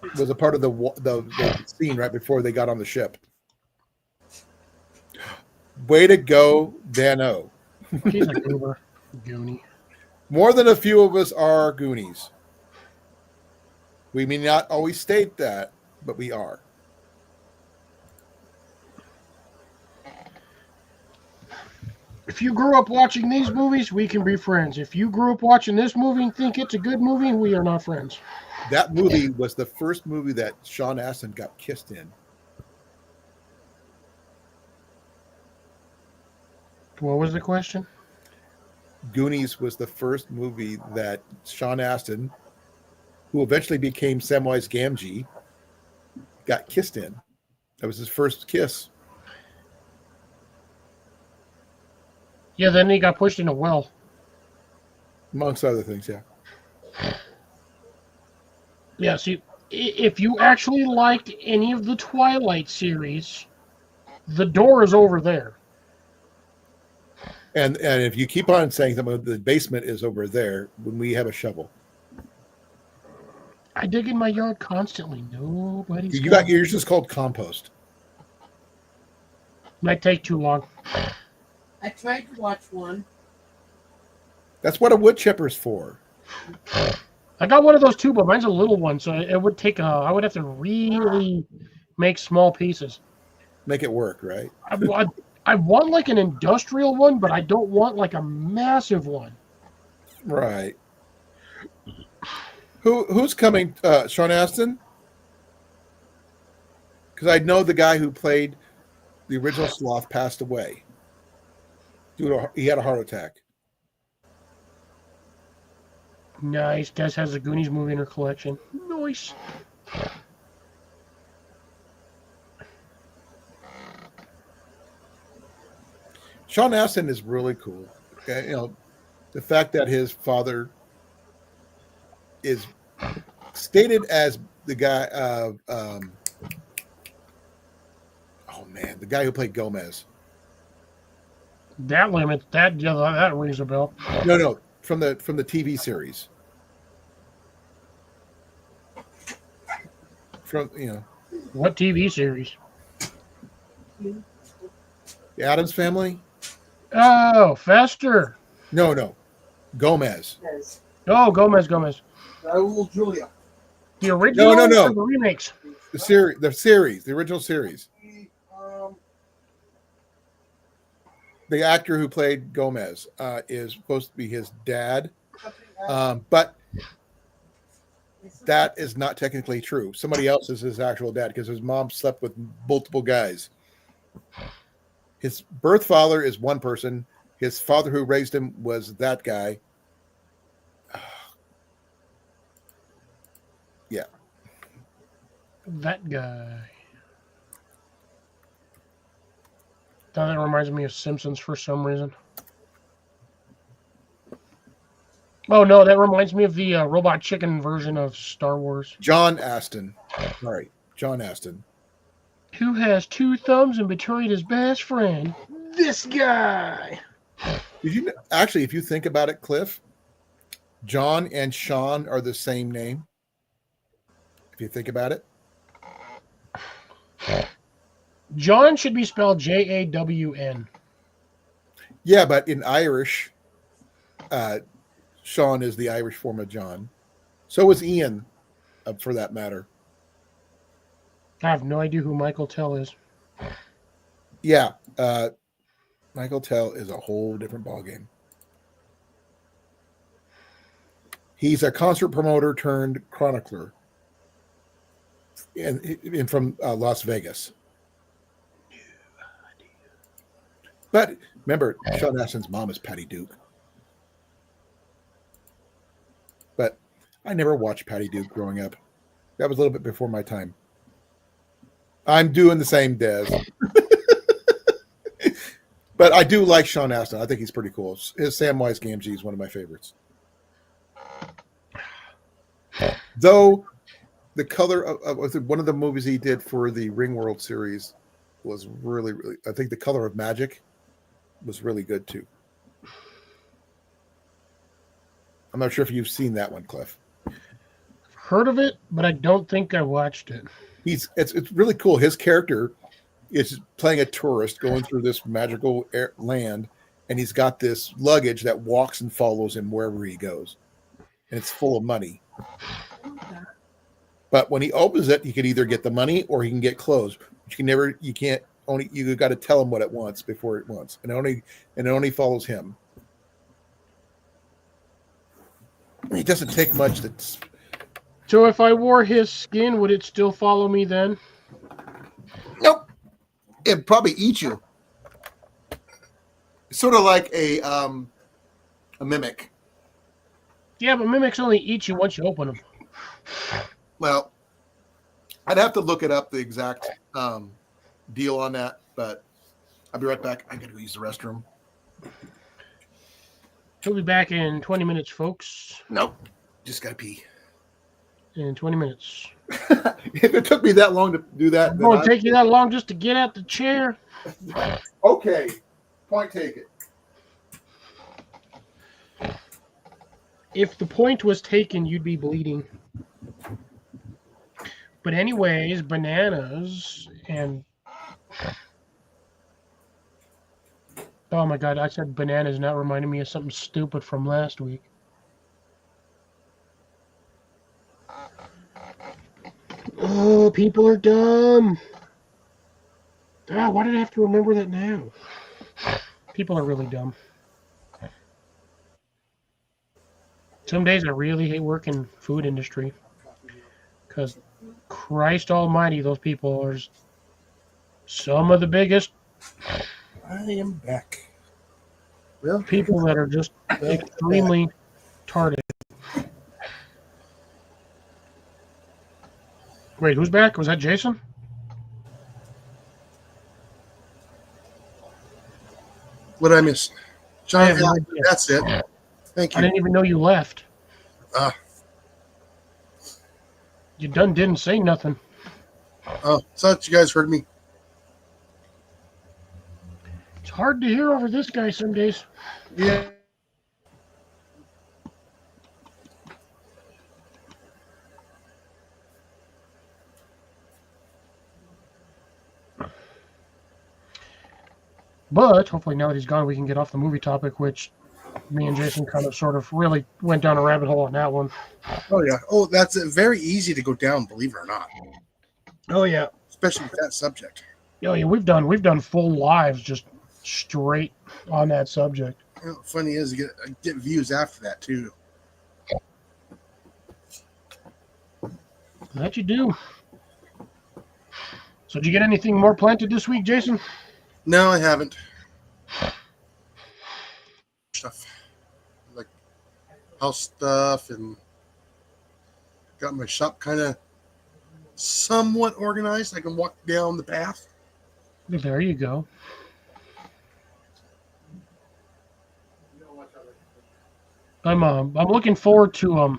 It was a part of the scene right before they got on the ship. Way to go, Dano. He's a goober. Goonie. More than a few of us are Goonies. We may not always state that, but we are. If you grew up watching these movies, we can be friends. If you grew up watching this movie and think it's a good movie, we are not friends. That movie was the first movie that Sean Astin got kissed in. What was the question? Goonies was the first movie that Sean Astin, who eventually became Samwise Gamgee, got kissed in. That was his first kiss. Yeah, then he got pushed in a well. Amongst other things, yeah. Yeah, see, if you actually liked any of the Twilight series, the door is over there. And if you keep on saying something, the basement is over there when we have a shovel. I dig in my yard constantly. Nobody's You got yours is called compost. Might take too long. I tried to watch one. That's what a wood chipper's for. I got one of those too, but mine's a little one, so it would take I would have to really make small pieces. Make it work, right? I want like an industrial one, but I don't want like a massive one. Right. Who's coming? Sean Astin? Because I know the guy who played the original Sloth passed away. He had a heart attack. Nice. Des has a Goonies movie in her collection. Nice. Sean Astin is really cool. Okay, the fact that his father is stated as the guy the guy who played Gomez. That rings a bell. No, from the TV series. What TV series? The Addams Family? Oh, Fester. No. Gomez. Yes. Oh, Gomez. Raul Julia. The original No. or the remakes? The original series. The actor who played Gomez is supposed to be his dad, but that is not technically true. Somebody else is his actual dad because his mom slept with multiple guys. His birth father is one person. His father who raised him was that guy. Oh, That guy. That reminds me of Simpsons for some reason. Oh no, that reminds me of the Robot Chicken version of Star Wars. John Aston. Sorry, John Aston. Who has two thumbs and betrayed his best friend? This guy. Did you actually, if you think about it, Cliff, John and Sean are the same name. If you think about it, John should be spelled Jawn. yeah, but in Irish, Sean is the Irish form of John. So is Ian, for that matter. I have no idea who Michael Tell is. Yeah, Michael Tell is a whole different ballgame. He's a concert promoter turned chronicler, and from Las Vegas. But remember, Sean Astin's mom is Patty Duke. But I never watched Patty Duke growing up. That was a little bit before my time. I'm doing the same, Des. But I do like Sean Astin. I think he's pretty cool. His Samwise Gamgee is one of my favorites. Though the color of one of the movies he did for the Ring World series was really, really, I think The Color of Magic was really good too. I'm not sure if you've seen that one, Cliff. Heard of it, but I don't think I watched it. It's really cool. His character is playing a tourist going through this magical land, and he's got this luggage that walks and follows him wherever he goes, and it's full of money. But when he opens it, he can either get the money or he can get clothes. But you got to tell him what it wants before it wants, and it only follows him. It doesn't take much. So if I wore his skin, would it still follow me then? Nope. It'd probably eat you. It's sort of like a mimic. Yeah, but mimics only eat you once you open them. Well, I'd have to look it up, the exact deal on that, but I'll be right back. I gotta go use the restroom. He'll be back in 20 minutes, folks. Nope. Just gotta pee. In 20 minutes. If it took me that long to do that, It won't take you that long just to get out the chair. Okay. Point taken. If the point was taken, you'd be bleeding. But anyways, bananas and... Oh my god, I said bananas and that reminded me of something stupid from last week. Oh, people are dumb. Ah, why did I have to remember that now? People are really dumb. Some days I really hate working food industry. Because Christ almighty, those people are some of the biggest I am back. Well, people that are just extremely retarded. Wait, who's back? Was that Jason? what did I miss? I John, have no idea. that's it. Thank I you. didn't even know you left. You didn't say nothing. Thought you guys heard me. It's hard to hear over this guy some days. Yeah. But hopefully now that he's gone, we can get off the movie topic, which me and Jason kind of sort of really went down a rabbit hole on that one. Oh yeah. Oh, that's very easy to go down, believe it or not. Oh yeah. Especially with that subject. Oh yeah, we've done full lives just straight on that subject. You know, funny is, you get views after that too. That you do. So did you get anything more planted this week, Jason? No, I haven't. Stuff like house stuff, and got my shop kind of somewhat organized. I can walk down the path. There you go. I'm looking forward to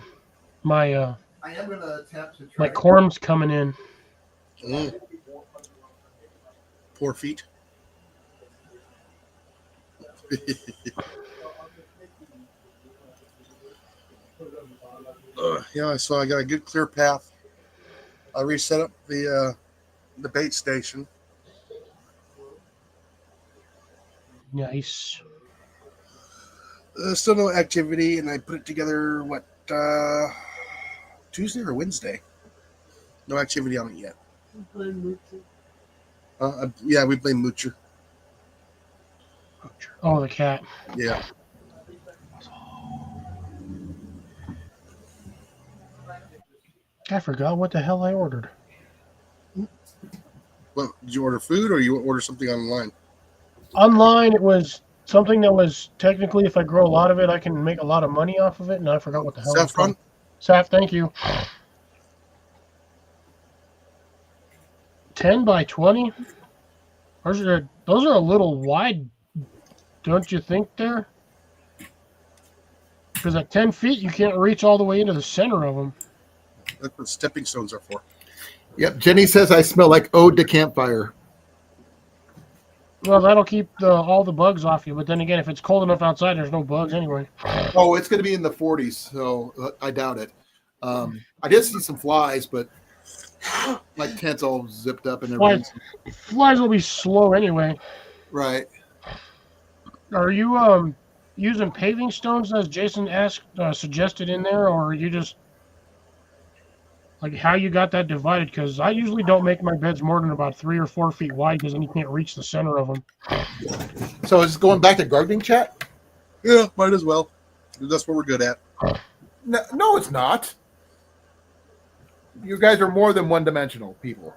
my I am gonna attempt to my corms coming in. Mm. Poor feet. Yeah, so I got a good clear path. I reset up the bait station. Nice. Still no activity, and I put it together. What Tuesday or Wednesday? No activity on it yet. Yeah, we play Moocher. Oh, the cat. Yeah. I forgot what the hell I ordered. Well, did you order food or you order something online? Online, it was something that was technically, if I grow a lot of it, I can make a lot of money off of it, and I forgot what the hell it was Saffron? called. Saf, thank you. 10 by 20? Those are a little wide, don't you think, there? Because at 10 feet, you can't reach all the way into the center of them. That's what stepping stones are for. Yep. Jenny says I smell like ode to campfire. Well, that'll keep all the bugs off you, but then again, if it's cold enough outside, there's no bugs anyway. Oh, it's going to be in the 40s, so I doubt it. I did see some flies, but my tent's all zipped up and everything. Flies will be slow anyway. Right. Are you using paving stones as Jason suggested in there, or are you just like how you got that divided? Because I usually don't make my beds more than about 3 or 4 feet wide, because then you can't reach the center of them. So is this going back to gardening chat? Yeah, might as well. That's what we're good at. No, it's not. You guys are more than one-dimensional people.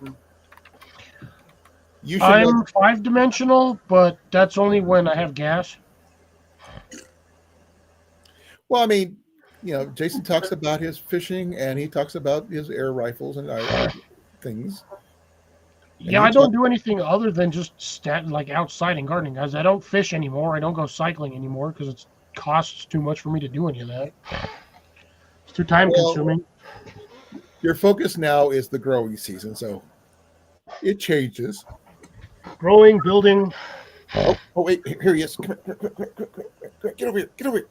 I'm 5-dimensional, but that's only when I have gas. Well, I mean, Jason talks about his fishing, and he talks about his air rifles and things. And Yeah, I don't do anything other than just like outside and gardening, guys. I don't fish anymore. I don't go cycling anymore because it costs too much for me to do any of that. It's too time-consuming. Your focus now is the growing season, so it changes. Growing, building. Oh wait, here he is. Come here. Get over here. Get over here.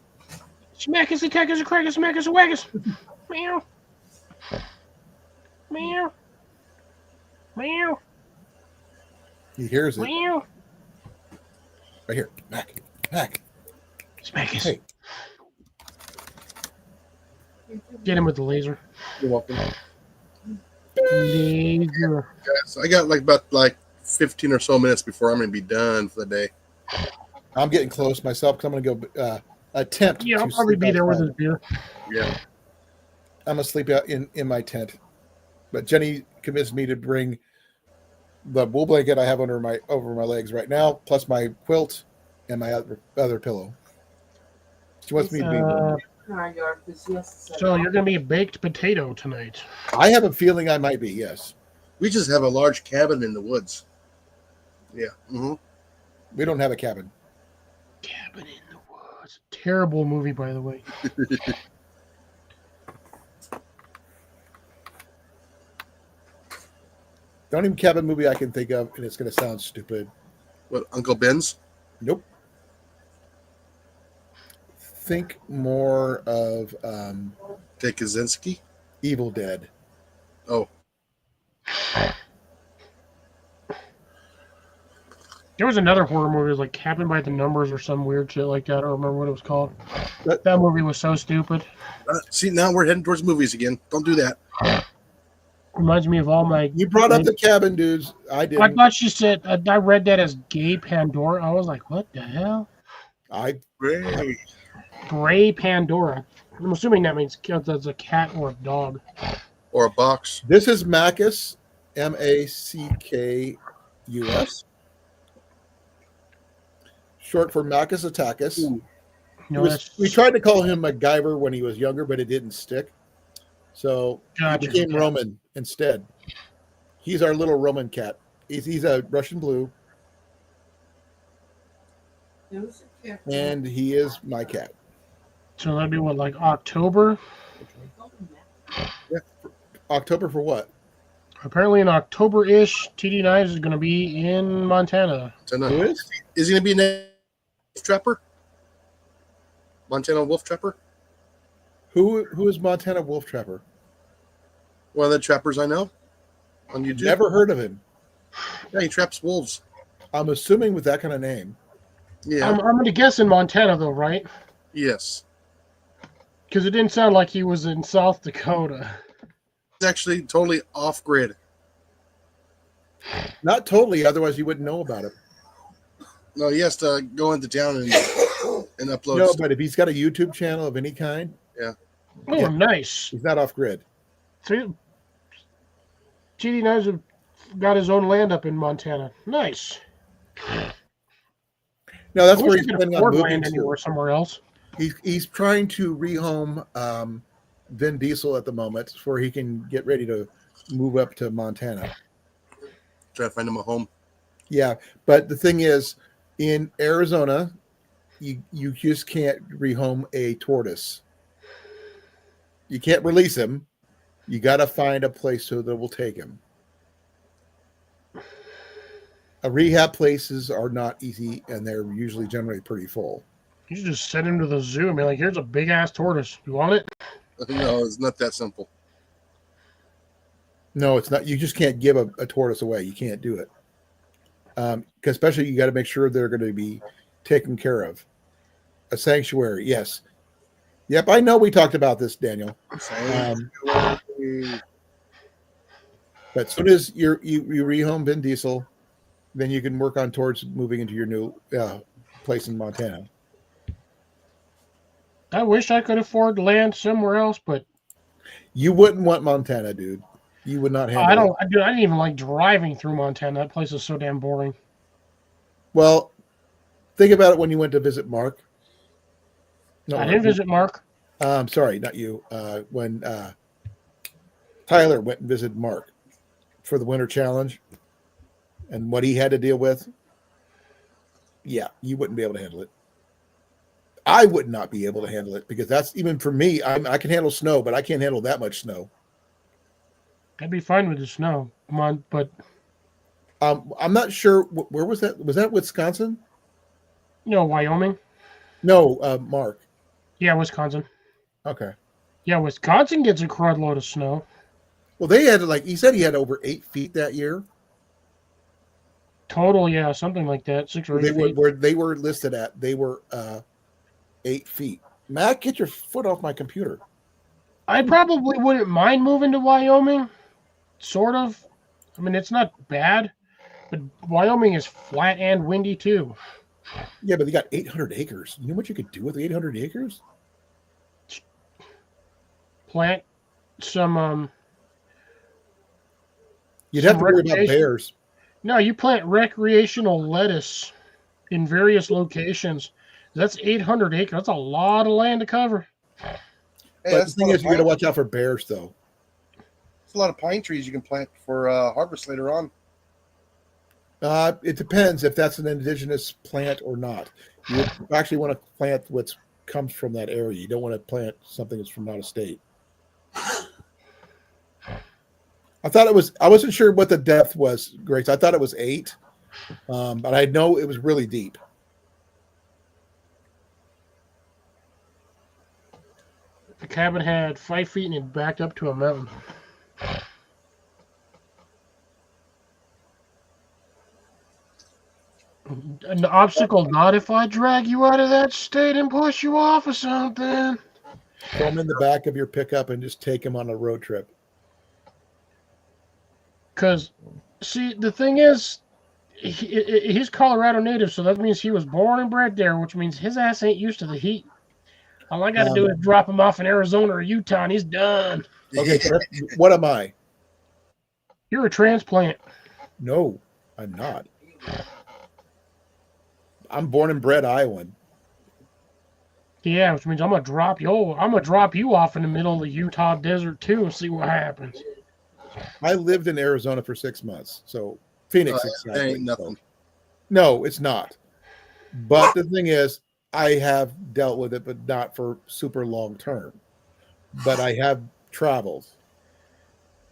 Smack us, attack us, crack us, smack us, whack us. Meow. Meow. Meow. He hears it. Meow. Right here. Back. Smack us. Hey. Get him with the laser. You're welcome. Laser. Guys, I got about 15 or so minutes before I'm going to be done for the day. I'm getting close myself because I'm going to go attempt. Yeah, I'll to probably sleep be there with outside. his beer. Yeah. I'm going to sleep out in my tent. But Jenny convinced me to bring the wool blanket I have over my legs right now, plus my quilt and my other pillow. She wants me to be warm. So you're going to be a baked potato tonight. I have a feeling I might be, yes. We just have a large cabin in the woods. Yeah. Mm-hmm. We don't have a cabin. Cabin in the Woods. Terrible movie, by the way. The only cabin movie I can think of, and it's going to sound stupid. What, Uncle Ben's? Nope. Think more of Dick Kaczynski? Evil Dead. Oh. There was another horror movie, it was like Cabin by the Numbers or some weird shit like that. I don't remember what it was called. That movie was so stupid. See, now we're heading towards movies again. Don't do that. Reminds me of all my... You brought up the cabin, dudes. I didn't. I thought she said... I read that as Gay Pandora. I was like, what the hell? Great. Gray Pandora. I'm assuming that means that's a cat or a dog. Or a box. This is Macus, Mackus. Short for Macus Attackus. No, We tried to call him MacGyver when he was younger, but it didn't stick. So Gotcha. he became Yeah. Roman instead. He's our little Roman cat. He's a Russian blue, Who's a cat? and he is my cat. So that'd be what, like October? October for what? Apparently in October-ish, TD Knives is going to be in Montana. Who is? Is he going to be a wolf trapper? Montana wolf trapper? Who is Montana Wolf Trapper? One of the trappers I know on YouTube. Never heard of him. Yeah, he traps wolves. I'm assuming with that kind of name. Yeah. I'm going to guess in Montana, though, right? Yes. Because it didn't sound like he was in South Dakota. It's actually totally off grid. Not totally, otherwise you wouldn't know about it. No, he has to go into town and upload. No, stuff. but if he's got a YouTube channel of any kind, Oh, Yeah. nice. he's not off grid. So, TD Knives have got his own land up in Montana. Nice. No, that's I where wish he's I could planning on afford moving land to. anywhere somewhere else. He's trying to rehome Vin Diesel at the moment where he can get ready to move up to Montana. Try to find him a home. Yeah, but the thing is, in Arizona, you just can't rehome a tortoise. You can't release him. You got to find a place so that will take him. Rehab places are not easy, and they're usually generally pretty full. You should just send him to the zoo and be like, here's a big-ass tortoise. You want it? No, it's not that simple. No, it's not. You just can't give a tortoise away. You can't do it. 'Cause especially you got to make sure they're going to be taken care of. A sanctuary, yes. Yep, I know we talked about this, Daniel. But as soon as you rehome Vin Diesel, then you can work on towards moving into your new place in Montana. I wish I could afford land somewhere else, but You wouldn't want Montana, dude. You would not handle I it. don't. I didn't even like driving through Montana. That place is so damn boring. Well, think about it when you went to visit Mark. No, I didn't visit Mark. Sorry, not you. When Tyler went and visited Mark for the Winter Challenge and what he had to deal with, yeah, you wouldn't be able to handle it. I would not be able to handle it because that's even for me. I can handle snow, but I can't handle that much snow. I'd be fine with the snow. Come on, but I'm not sure where was that. Was that Wisconsin? Wyoming. No, Mark. Yeah, Wisconsin. Okay. Yeah, Wisconsin gets a crud load of snow. Well, they had he said he had over 8 feet that year. Total, yeah, something like that. 6 or 8 They were feet. where they were listed at. They were 8 feet. Matt, get your foot off my computer. I probably wouldn't mind moving to Wyoming. Sort of. I mean, it's not bad, but Wyoming is flat and windy too. Yeah, but they got 800 acres. You know what you could do with 800 acres? Plant some. You'd Some have to worry about recreation- bears. No, you plant recreational lettuce in various locations. That's 800 acres. That's a lot of land to cover. Hey, But the that's thing is, you got to watch out for bears, though. There's a lot of pine trees you can plant for harvest later on. It depends if that's an indigenous plant or not. You actually want to plant what comes from that area. You don't want to plant something that's from out of state. I thought it was. I wasn't sure what the depth was, Grace. I thought it was 8, but I know it was really deep. The cabin had 5 feet and it backed up to a mountain. An obstacle not if I drag you out of that state and push you off or something. Throw them in the back of your pickup and just take them on a road trip. Because, see, the thing is, he's Colorado native, so that means he was born and bred there, which means his ass ain't used to the heat. All I got to do is drop him off in Arizona or Utah, and he's done. Okay, so what am I? You're a transplant. No, I'm not. I'm born and bred Iowan. Yeah, which means I'm gonna drop you. Oh, I'm gonna drop you off in the middle of the Utah desert too, and see what happens. I lived in Arizona for 6 months, so Uh, Phoenix that exactly. ain't nothing. No, it's not. But the thing is, I have dealt with it, but not for super long term. But I have traveled,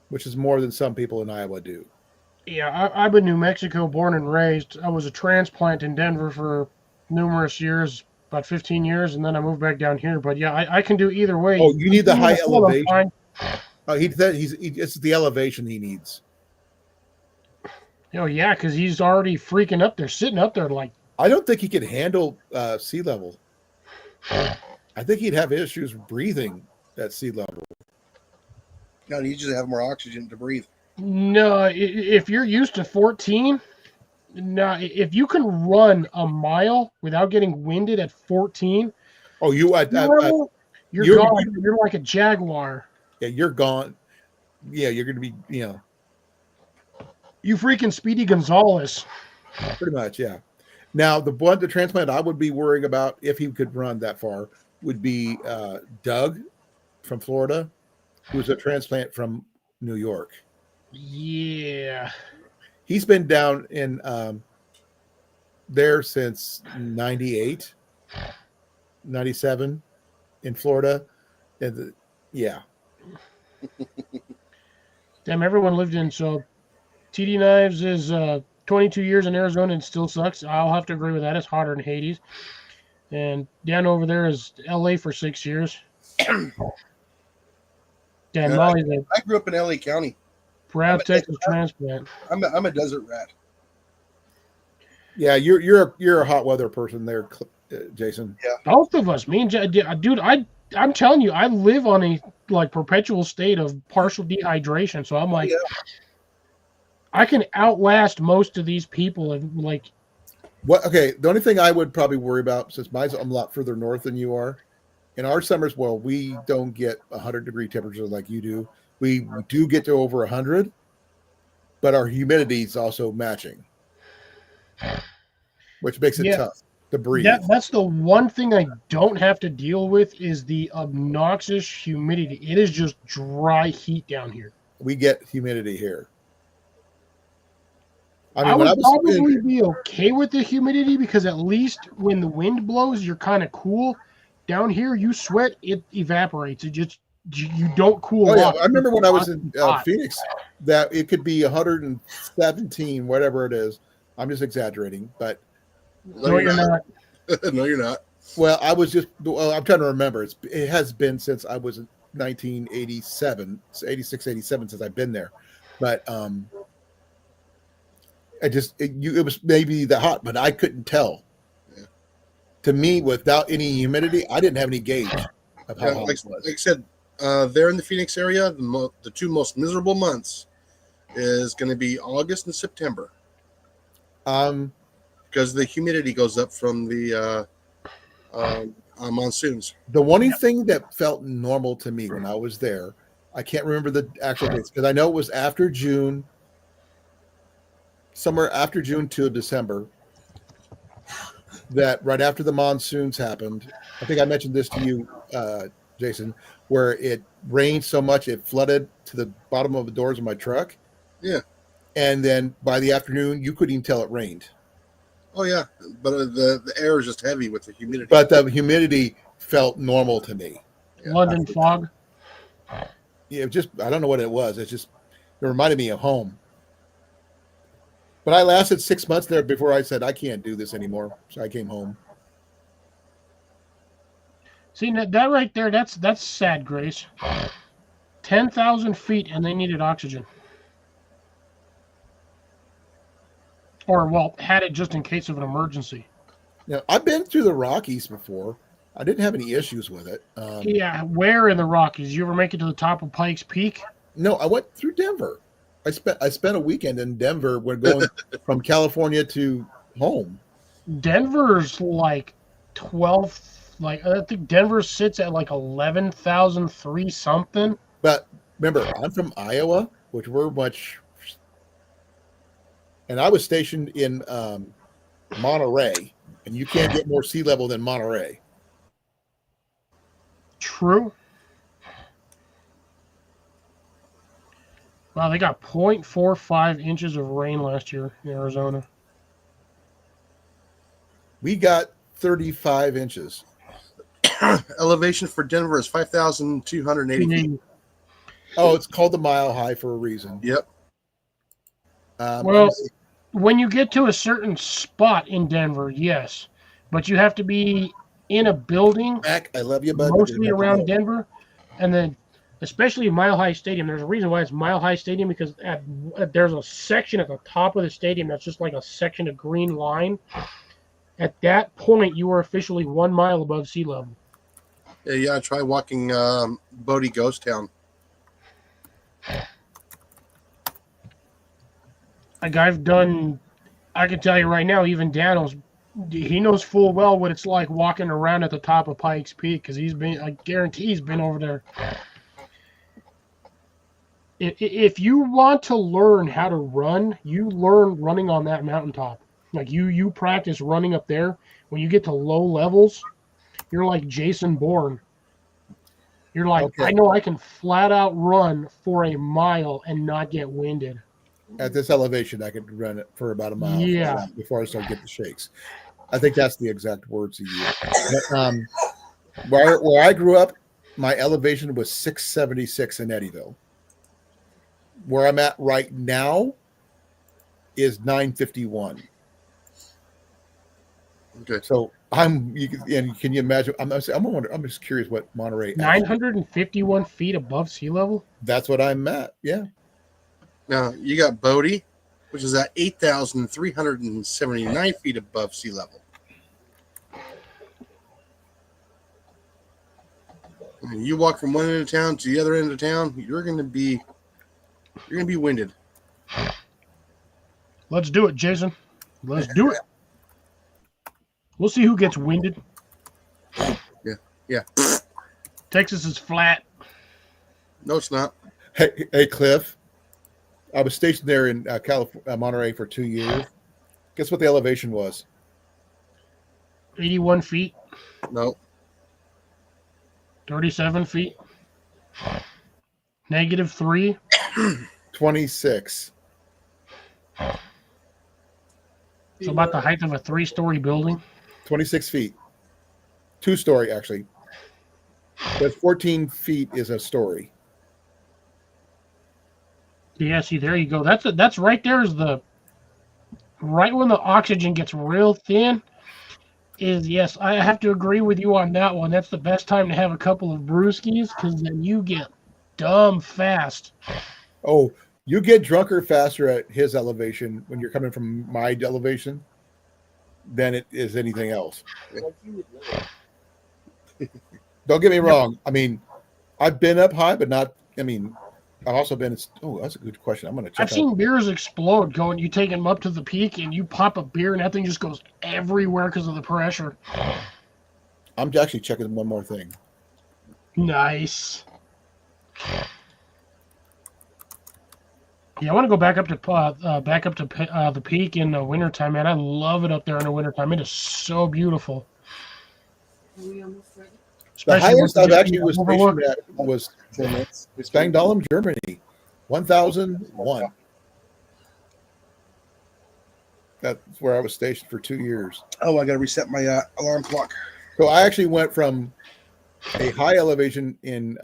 which is more than some people in Iowa do. Yeah, I've been New Mexico, born and raised. I was a transplant in Denver for numerous years, about 15 years, and then I moved back down here. But yeah, I can do either way. Oh, you need the Being in high cold, I'm elevation. fine. He said it's the elevation he needs. Oh yeah, because he's already freaking up there, sitting up there like. I don't think he could handle sea level. I think he'd have issues breathing at sea level. No, you just have more oxygen to breathe. No, if you're used to 14, no, if you can run a mile without getting winded at 14, Oh, you're gone. You're like a jaguar. yeah, you're gone. Yeah, you're going to be, You freaking Speedy Gonzalez. pretty much, yeah. Now, the transplant I would be worrying about if he could run that far would be Doug from Florida, who's a transplant from New York. Yeah. He's been down in there since 98, 97 in Florida. And yeah. Damn, everyone lived in. So TD Knives is 22 years in Arizona and still sucks. I'll have to agree with that. It's hotter than Hades. And down over there is LA for 6 years. Damn, Yeah, Molly's a I grew up in LA County. proud Texas transplant. I'm a desert rat. Yeah, you're a hot weather person there, Jason. Both of us, me and dude, I'm telling you, I live on a like perpetual state of partial dehydration. So I'm like, Yeah. I can outlast most of these people, and like, What? Okay, the only thing I would probably worry about, since I'm a lot further north than you are, in our summers, well, we don't get 100-degree temperatures like you do. We do get to over 100, but our humidity is also matching, which makes it Yeah. tough to breathe. that's the one thing I don't have to deal with is the obnoxious humidity. It is just dry heat down here. We get humidity here. I would probably be okay with the humidity because at least when the wind blows, you're kind of cool. Down here, you sweat, it evaporates. It just you don't cool Oh yeah, off. I remember when I was in Hot. Phoenix that it could be 117, whatever it is. I'm just exaggerating, but No, you're not. No, you're not. well, I'm trying to remember. It has been since I was in 1987, 86, 87 since I've been there, but it was maybe the hot, but I couldn't tell. Yeah. To me, without any humidity, I didn't have any gauge of how Yeah, hot like it was. I said, there in the Phoenix area, the two most miserable months is going to be August and September because the humidity goes up from the monsoons. The one thing that felt normal to me when I was there, I can't remember the actual dates because I know it was after June, somewhere after June to December, that right after the monsoons happened. I think I mentioned this to you, Jason, where it rained so much it flooded to the bottom of the doors of my truck. Yeah. And then by the afternoon, you couldn't even tell it rained. Oh yeah, but the air is just heavy with the humidity. But the humidity felt normal to me. London fog. Yeah, I don't know what it was. It reminded me of home. But I lasted 6 months there before I said I can't do this anymore. So I came home. See that right there? That's sad, Grace. 10,000 feet, and they needed oxygen. Or well, had it just in case of an emergency. Now, I've been through the Rockies before. I didn't have any issues with it. Yeah, where in the Rockies? You ever make it to the top of Pikes Peak? No, I went through Denver. I spent a weekend in Denver when going from California to home. Denver's like 12. Like I think Denver sits at like 11,003 something. But remember, I'm from Iowa, which we're much. And I was stationed in Monterey, and you can't get more sea level than Monterey. True. Wow, they got 0.45 inches of rain last year in Arizona. We got 35 inches. Elevation for Denver is 5,280 feet. Oh, it's called the Mile High for a reason. Yep. Well, when you get to a certain spot in Denver, yes, but you have to be in a building Mac, I love you, bud. mostly around Denver, and then especially Mile High Stadium. There's a reason why it's Mile High Stadium because there's a section at the top of the stadium that's just like a section of green line. At that point, you are officially 1 mile above sea level. Yeah, try walking Bodie Ghost Town. Like I can tell you right now, even Daniels, he knows full well what it's like walking around at the top of Pikes Peak because I guarantee he's been over there. If you want to learn how to run, you learn running on that mountaintop. Like you practice running up there. When you get to low levels, you're like Jason Bourne. You're like, Okay. I know I can flat out run for a mile and not get winded. At this elevation, I could run it for about a mile Yeah. before I start getting the shakes. I think that's the exact words he used. But, where I grew up, my elevation was 676 in Eddyville. Where I'm at right now is 951. Okay. So can you imagine? I'm just curious what Monterey. 951 feet above sea level? That's what I'm at. Yeah. Now, you got Bodie, which is at 8,379 feet above sea level. And you walk from one end of town to the other end of town, you're going to be winded. Let's do it, Jason. Let's do it. We'll see who gets winded. Yeah. Texas is flat. No, it's not. Hey, Cliff. I was stationed there in California, Monterey for 2 years. Guess what the elevation was? 81 feet. No. 37 feet. -3. 26. So about the height of a 3-story building. 26 feet. 2-story, actually. But 14 feet is a story. Yeah, see, there you go. That's right there is right when the oxygen gets real thin. Yes, I have to agree with you on that one. That's the best time to have a couple of brewskis because then you get dumb fast. Oh, you get drunker faster at his elevation when you're coming from my elevation than it is anything else. Don't get me wrong. I mean, I've been up high, but not. I mean, I've also been. Oh, that's a good question. I'm going to check. I've seen beers explode. You take them up to the peak, and you pop a beer, and that thing just goes everywhere because of the pressure. I'm actually checking one more thing. Nice. Yeah, I want to go back up to the peak in the wintertime, man. I love it up there in the wintertime. It is so beautiful. Are we almost ready? The highest I've actually was overlooked. stationed at was Spangdahlem, Germany, 1,001. That's where I was stationed for 2 years. Oh, I got to reset my alarm clock. So I actually went from a high elevation in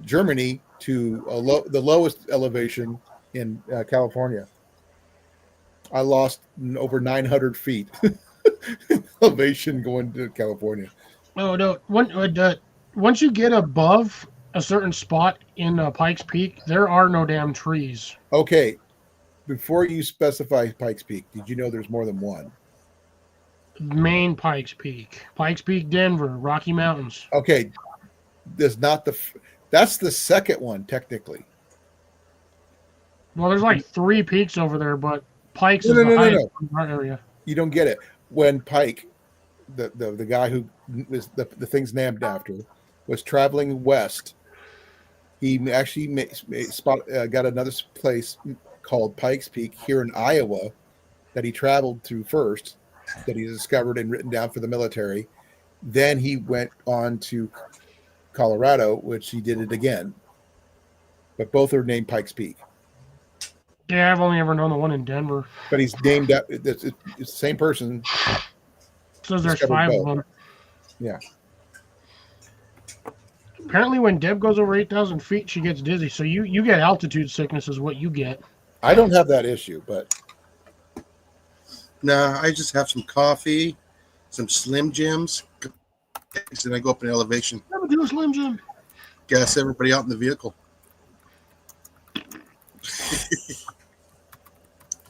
Germany to the lowest elevation in California. I lost over 900 feet elevation going to California. Oh no! Once you get above a certain spot in Pikes Peak, there are no damn trees. Okay, before you specify Pikes Peak, did you know there's more than one? Main Pikes Peak, Denver, Rocky Mountains. Okay, that's the second one technically. Well, there's like 3 peaks over there, but Pikes is No. the highest in our area. You don't get it. When Pike, the guy who is the thing's named after, was traveling west, he actually got another place called Pikes Peak here in Iowa that he traveled through first, that he discovered and written down for the military. Then he went on to Colorado, which he did it again. But both are named Pikes Peak. Yeah, I've only ever known the one in Denver. But he's named that it's the same person. Says there's Discovered 5 of both. them. Yeah. Apparently, when Deb goes over 8,000 feet, she gets dizzy. So you get altitude sickness, is what you get. I don't have that issue, but Nah, I just have some coffee, some Slim Jims, and I go up in elevation. Never do a Slim Jim. Gas everybody out in the vehicle.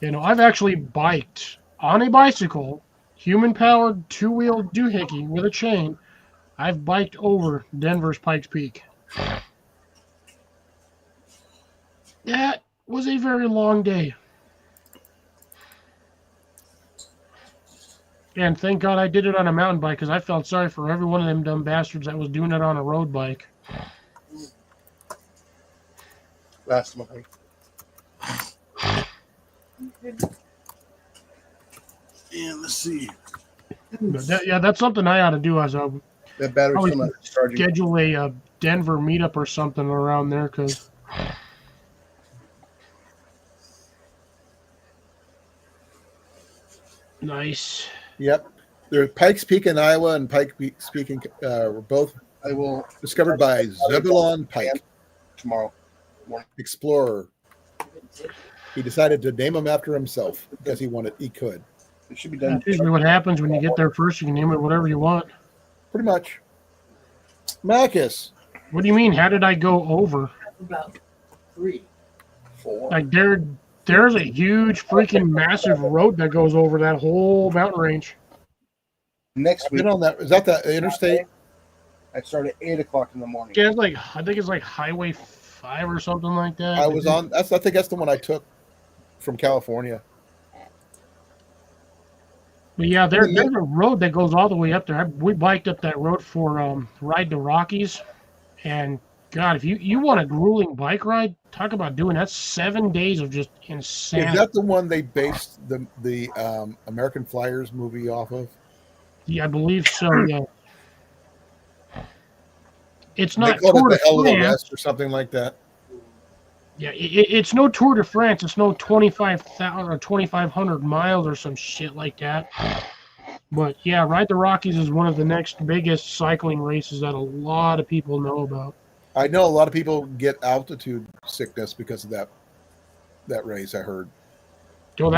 You know, I've actually biked on a bicycle, human-powered 2-wheel doohickey with a chain. I've biked over Denver's Pikes Peak. That was a very long day. And thank God I did it on a mountain bike, because I felt sorry for every one of them dumb bastards that was doing it on a road bike. Last month. And let's see. But that's something I ought to do as a That battery's Probably still not charging. schedule a Denver meetup or something around there, because nice. yep. There Pikes Peak in Iowa and Pikes Peak in, were both I will discovered by Zebulon Pike, tomorrow. explorer. He decided to name him after himself because he could. It should be done. That's usually what happens when you get there first. You can name it whatever you want. Pretty much. Marcus. What do you mean? How did I go over? About 3. 4. Like there's a huge freaking massive road that goes over that whole mountain range. Next week, Been on that. Is that the interstate? I start at 8 o'clock in the morning. Yeah, I think it's like Highway 5 or something like that. I was on. I think that's the one I took from California. But yeah, there's a road that goes all the way up there. We biked up that road for Ride the Rockies, and God, if you want a grueling bike ride, talk about doing that. 7 days of just insanity. Is that the one they based the American Flyers movie off of? Yeah, I believe so. Yeah, it's They not called Tour it de the Hell of the France. West or something like that. Yeah, it's no Tour de France. It's no 25,000 or 2,500 miles or some shit like that. But yeah, Ride the Rockies is one of the next biggest cycling races that a lot of people know about. I know a lot of people get altitude sickness because of that race. I heard. So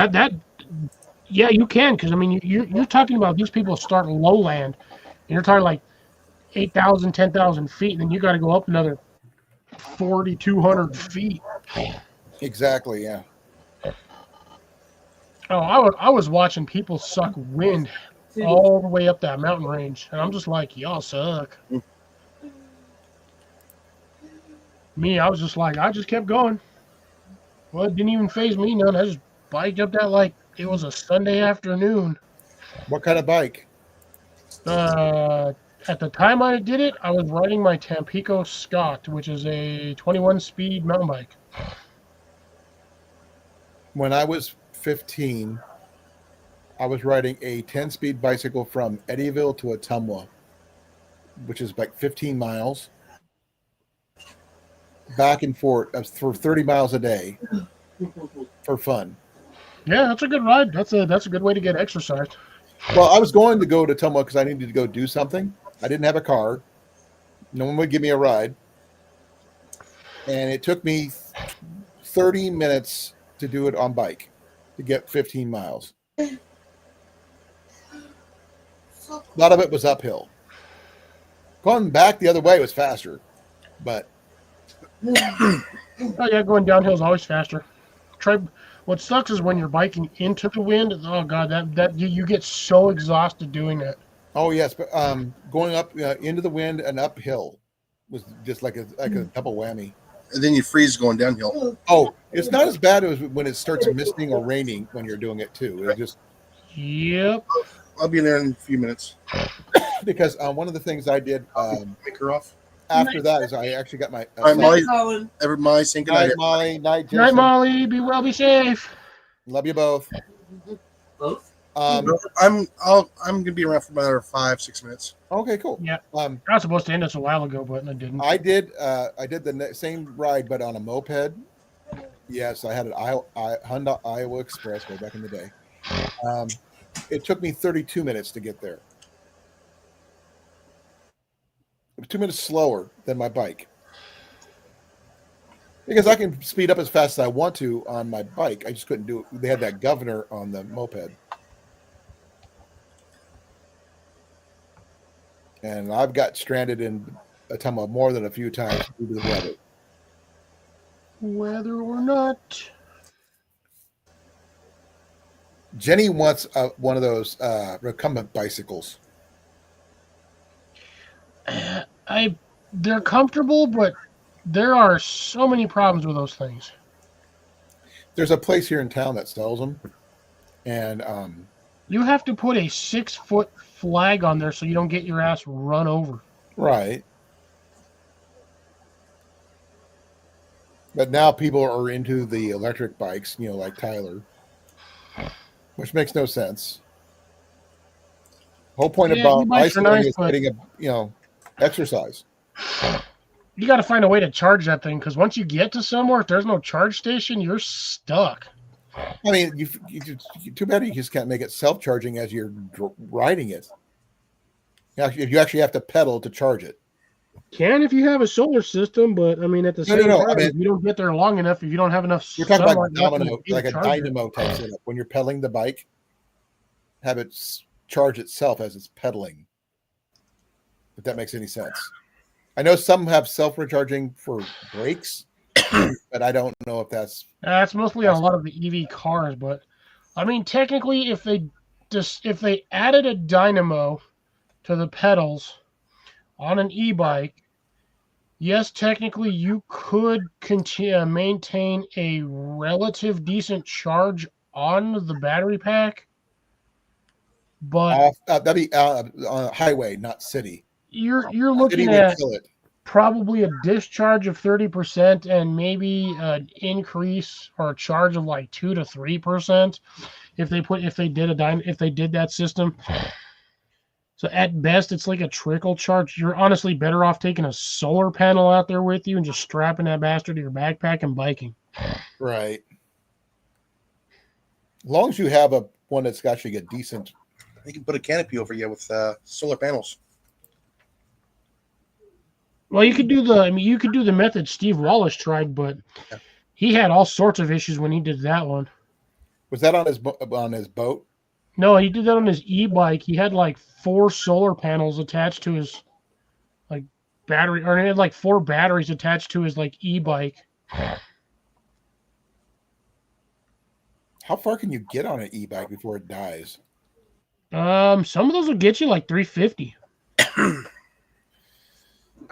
yeah, you can, because I mean you're talking about these people start lowland, and you're talking like 8,000, 10,000 feet, and then you got to go up another 4,200 feet. Exactly. Yeah. Oh, I was watching people suck wind all the way up that mountain range, and I'm just like, y'all suck. Me, I was just like, I just kept going. Well, it didn't even faze me none. I just biked up that like it was a Sunday afternoon. What kind of bike? At the time I did it, I was riding my Tampico Scott, which is a 21-speed mountain bike. When I was 15, I was riding a 10-speed bicycle from Eddyville to Ottumwa, which is like 15 miles, back and forth for 30 miles a day for fun. Yeah, that's a good ride. That's a good way to get exercise. Well, I was going to go to Ottumwa because I needed to go do something. I didn't have a car. No one would give me a ride. And it took me 30 minutes to do it on bike to get 15 miles. A lot of it was uphill. Going back the other way was faster, but Oh yeah, going downhill is always faster. What sucks is when you're biking into the wind. Oh god, that you get so exhausted doing it. oh yes, but going up into the wind and uphill was just like a double whammy. And then you freeze going downhill. Oh, it's not as bad as when it starts misting or raining when you're doing it too. It just Yep. I'll be in there in a few minutes. because one of the things I did Make her off. after that is I actually got my All right, Molly. Colin. Everybody saying good night, night. Molly, night, Good night, Jason. Molly. Be well, be safe. Love you both. Both? I'm gonna be around for another 5-6 minutes. Okay, cool. Yeah. Um, I was supposed to end this a while ago, but I didn't. I did the same ride, but on a moped. Yes, I had an Honda Iowa Express way back in the day. It took me 32 minutes to get there. It was 2 minutes slower than my bike. Because I can speed up as fast as I want to on my bike. I just couldn't do it. They had that governor on the moped. And I've got stranded in Ottumwa more than a few times due to the weather. Whether or not. Jenny wants one of those recumbent bicycles. They're comfortable, but there are so many problems with those things. There's a place here in town that sells them. And you have to put a 6-foot flag on there so you don't get your ass run over. Right. But now people are into the electric bikes, like Tyler, which makes no sense. The whole point about bicycling is getting exercise. You got to find a way to charge that thing, because once you get to somewhere, if there's no charge station, you're stuck. I mean, you too bad you just can't make it self-charging as you're riding it. You actually have to pedal to charge it. Can if you have a solar system, but I mean, at the same time, if you don't get there long enough, if you don't have enough. You're talking about like a dynamo type setup. When you're pedaling the bike, have it charge itself as it's pedaling. If that makes any sense. I know some have self-recharging for brakes, but I don't know if that's mostly on a lot of the EV cars. But I mean, technically, if they added a dynamo to the pedals on an e-bike, yes, technically you could maintain a relative decent charge on the battery pack, but that'd be on a highway, not city. You're looking at probably a discharge of 30% and maybe an increase or a charge of like 2 to 3% if they did that system. So at best, it's like a trickle charge. You're honestly better off taking a solar panel out there with you and just strapping that bastard to your backpack and biking. Right. As long as you have one that's actually a decent. You can put a canopy over you with solar panels. Well, you could do the method Steve Wallace tried, but he had all sorts of issues when he did that one. Was that on his boat? No, he did that on his e-bike. He had like 4 solar panels attached to his battery, or he had like 4 batteries attached to his e-bike. How far can you get on an e-bike before it dies? Some of those will get you like 350.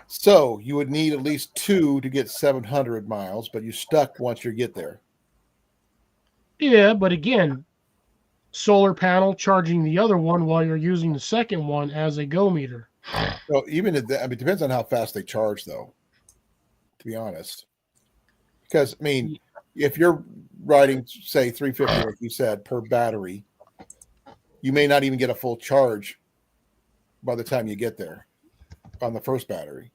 So you would need at least 2 to get 700 miles, but you're stuck once you get there. Yeah, but again, solar panel charging the other one while you're using the second one as a go meter. So even if it depends on how fast they charge, though, to be honest. Because, I mean, if you're riding, say, 350, like you said, per battery, you may not even get a full charge by the time you get there on the first battery.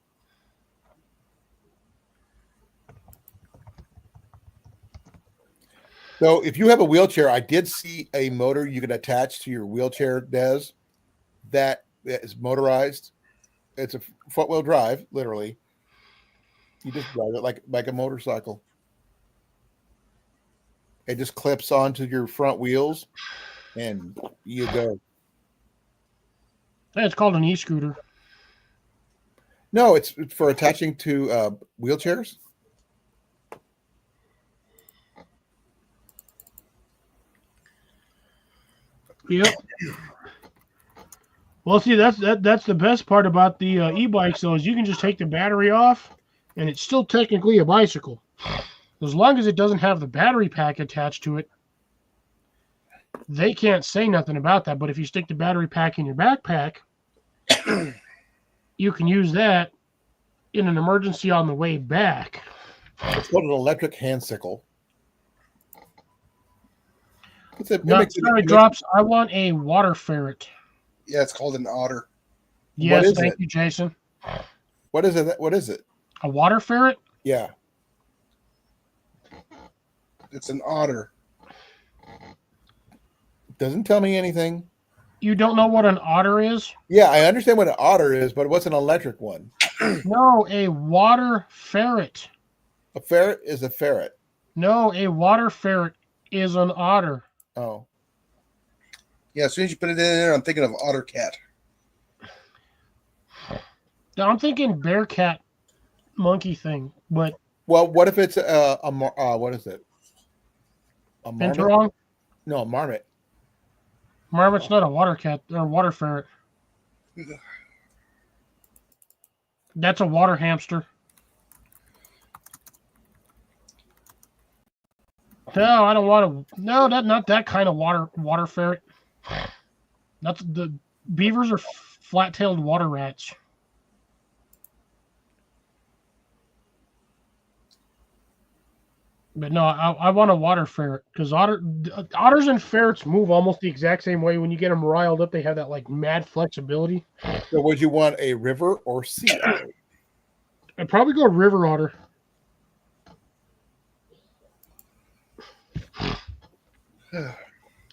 So if you have a wheelchair, I did see a motor you can attach to your wheelchair, Des, that is motorized. It's a foot-wheel drive, literally. You just drive it like a motorcycle. It just clips onto your front wheels, and you go. It's called an e-scooter. No, it's for attaching to wheelchairs. Yep. Well, see, that's the best part about the e-bikes, though, is you can just take the battery off, and it's still technically a bicycle. As long as it doesn't have the battery pack attached to it, they can't say nothing about that. But if you stick the battery pack in your backpack, you can use that in an emergency on the way back. It's called an electric handsicle. No, sorry, Drops. I want a water ferret. Yeah, it's called an otter. Yes, is thank it? you, Jason. What is it? What is it? A water ferret? Yeah. It's an otter. Doesn't tell me anything. You don't know what an otter is? Yeah, I understand what an otter is, but what's an electric one? No, a water ferret. A ferret is a ferret. No, a water ferret is an otter. Oh. Yeah, as soon as you put it in there, I'm thinking of otter cat. Now, I'm thinking bear cat monkey thing, but Well, what if it's what is it? A marmot? Binturong? No, a marmot. Marmot's not a water cat or water ferret. That's a water hamster. No, I don't want to. No, not that kind of water ferret. That's the beavers are flat-tailed water rats. But no, I want a water ferret because otters and ferrets move almost the exact same way. When you get them riled up, they have that like mad flexibility. So would you want a river or sea otter? I'd probably go river otter.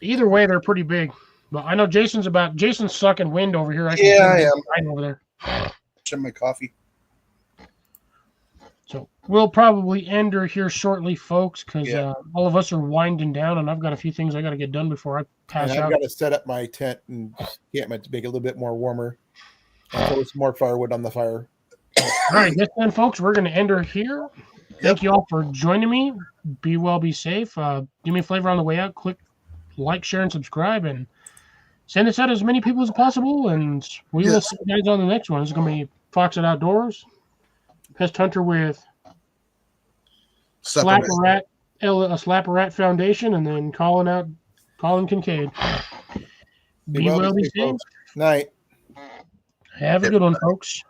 Either way, they're pretty big. But I know Jason's sucking wind over here. I am. Over there. Chip my coffee. So we'll probably end her here shortly, folks, because all of us are winding down, and I've got a few things I got to get done before I pass and out. I've got to set up my tent and encampment to make it a little bit more warmer. And throw some more firewood on the fire. All right, yes, then, folks, we're going to end her here. Thank you all for joining me. Be well, be safe. Give me a flavor on the way out. Click like, share, and subscribe, and send this out to as many people as possible. And we will see you guys on the next one. It's going to be Fox at Outdoors, Pest Hunter with Slap a Rat Foundation, and then Colin Kincaid. Be well, be safe. Night. Have a good one, folks.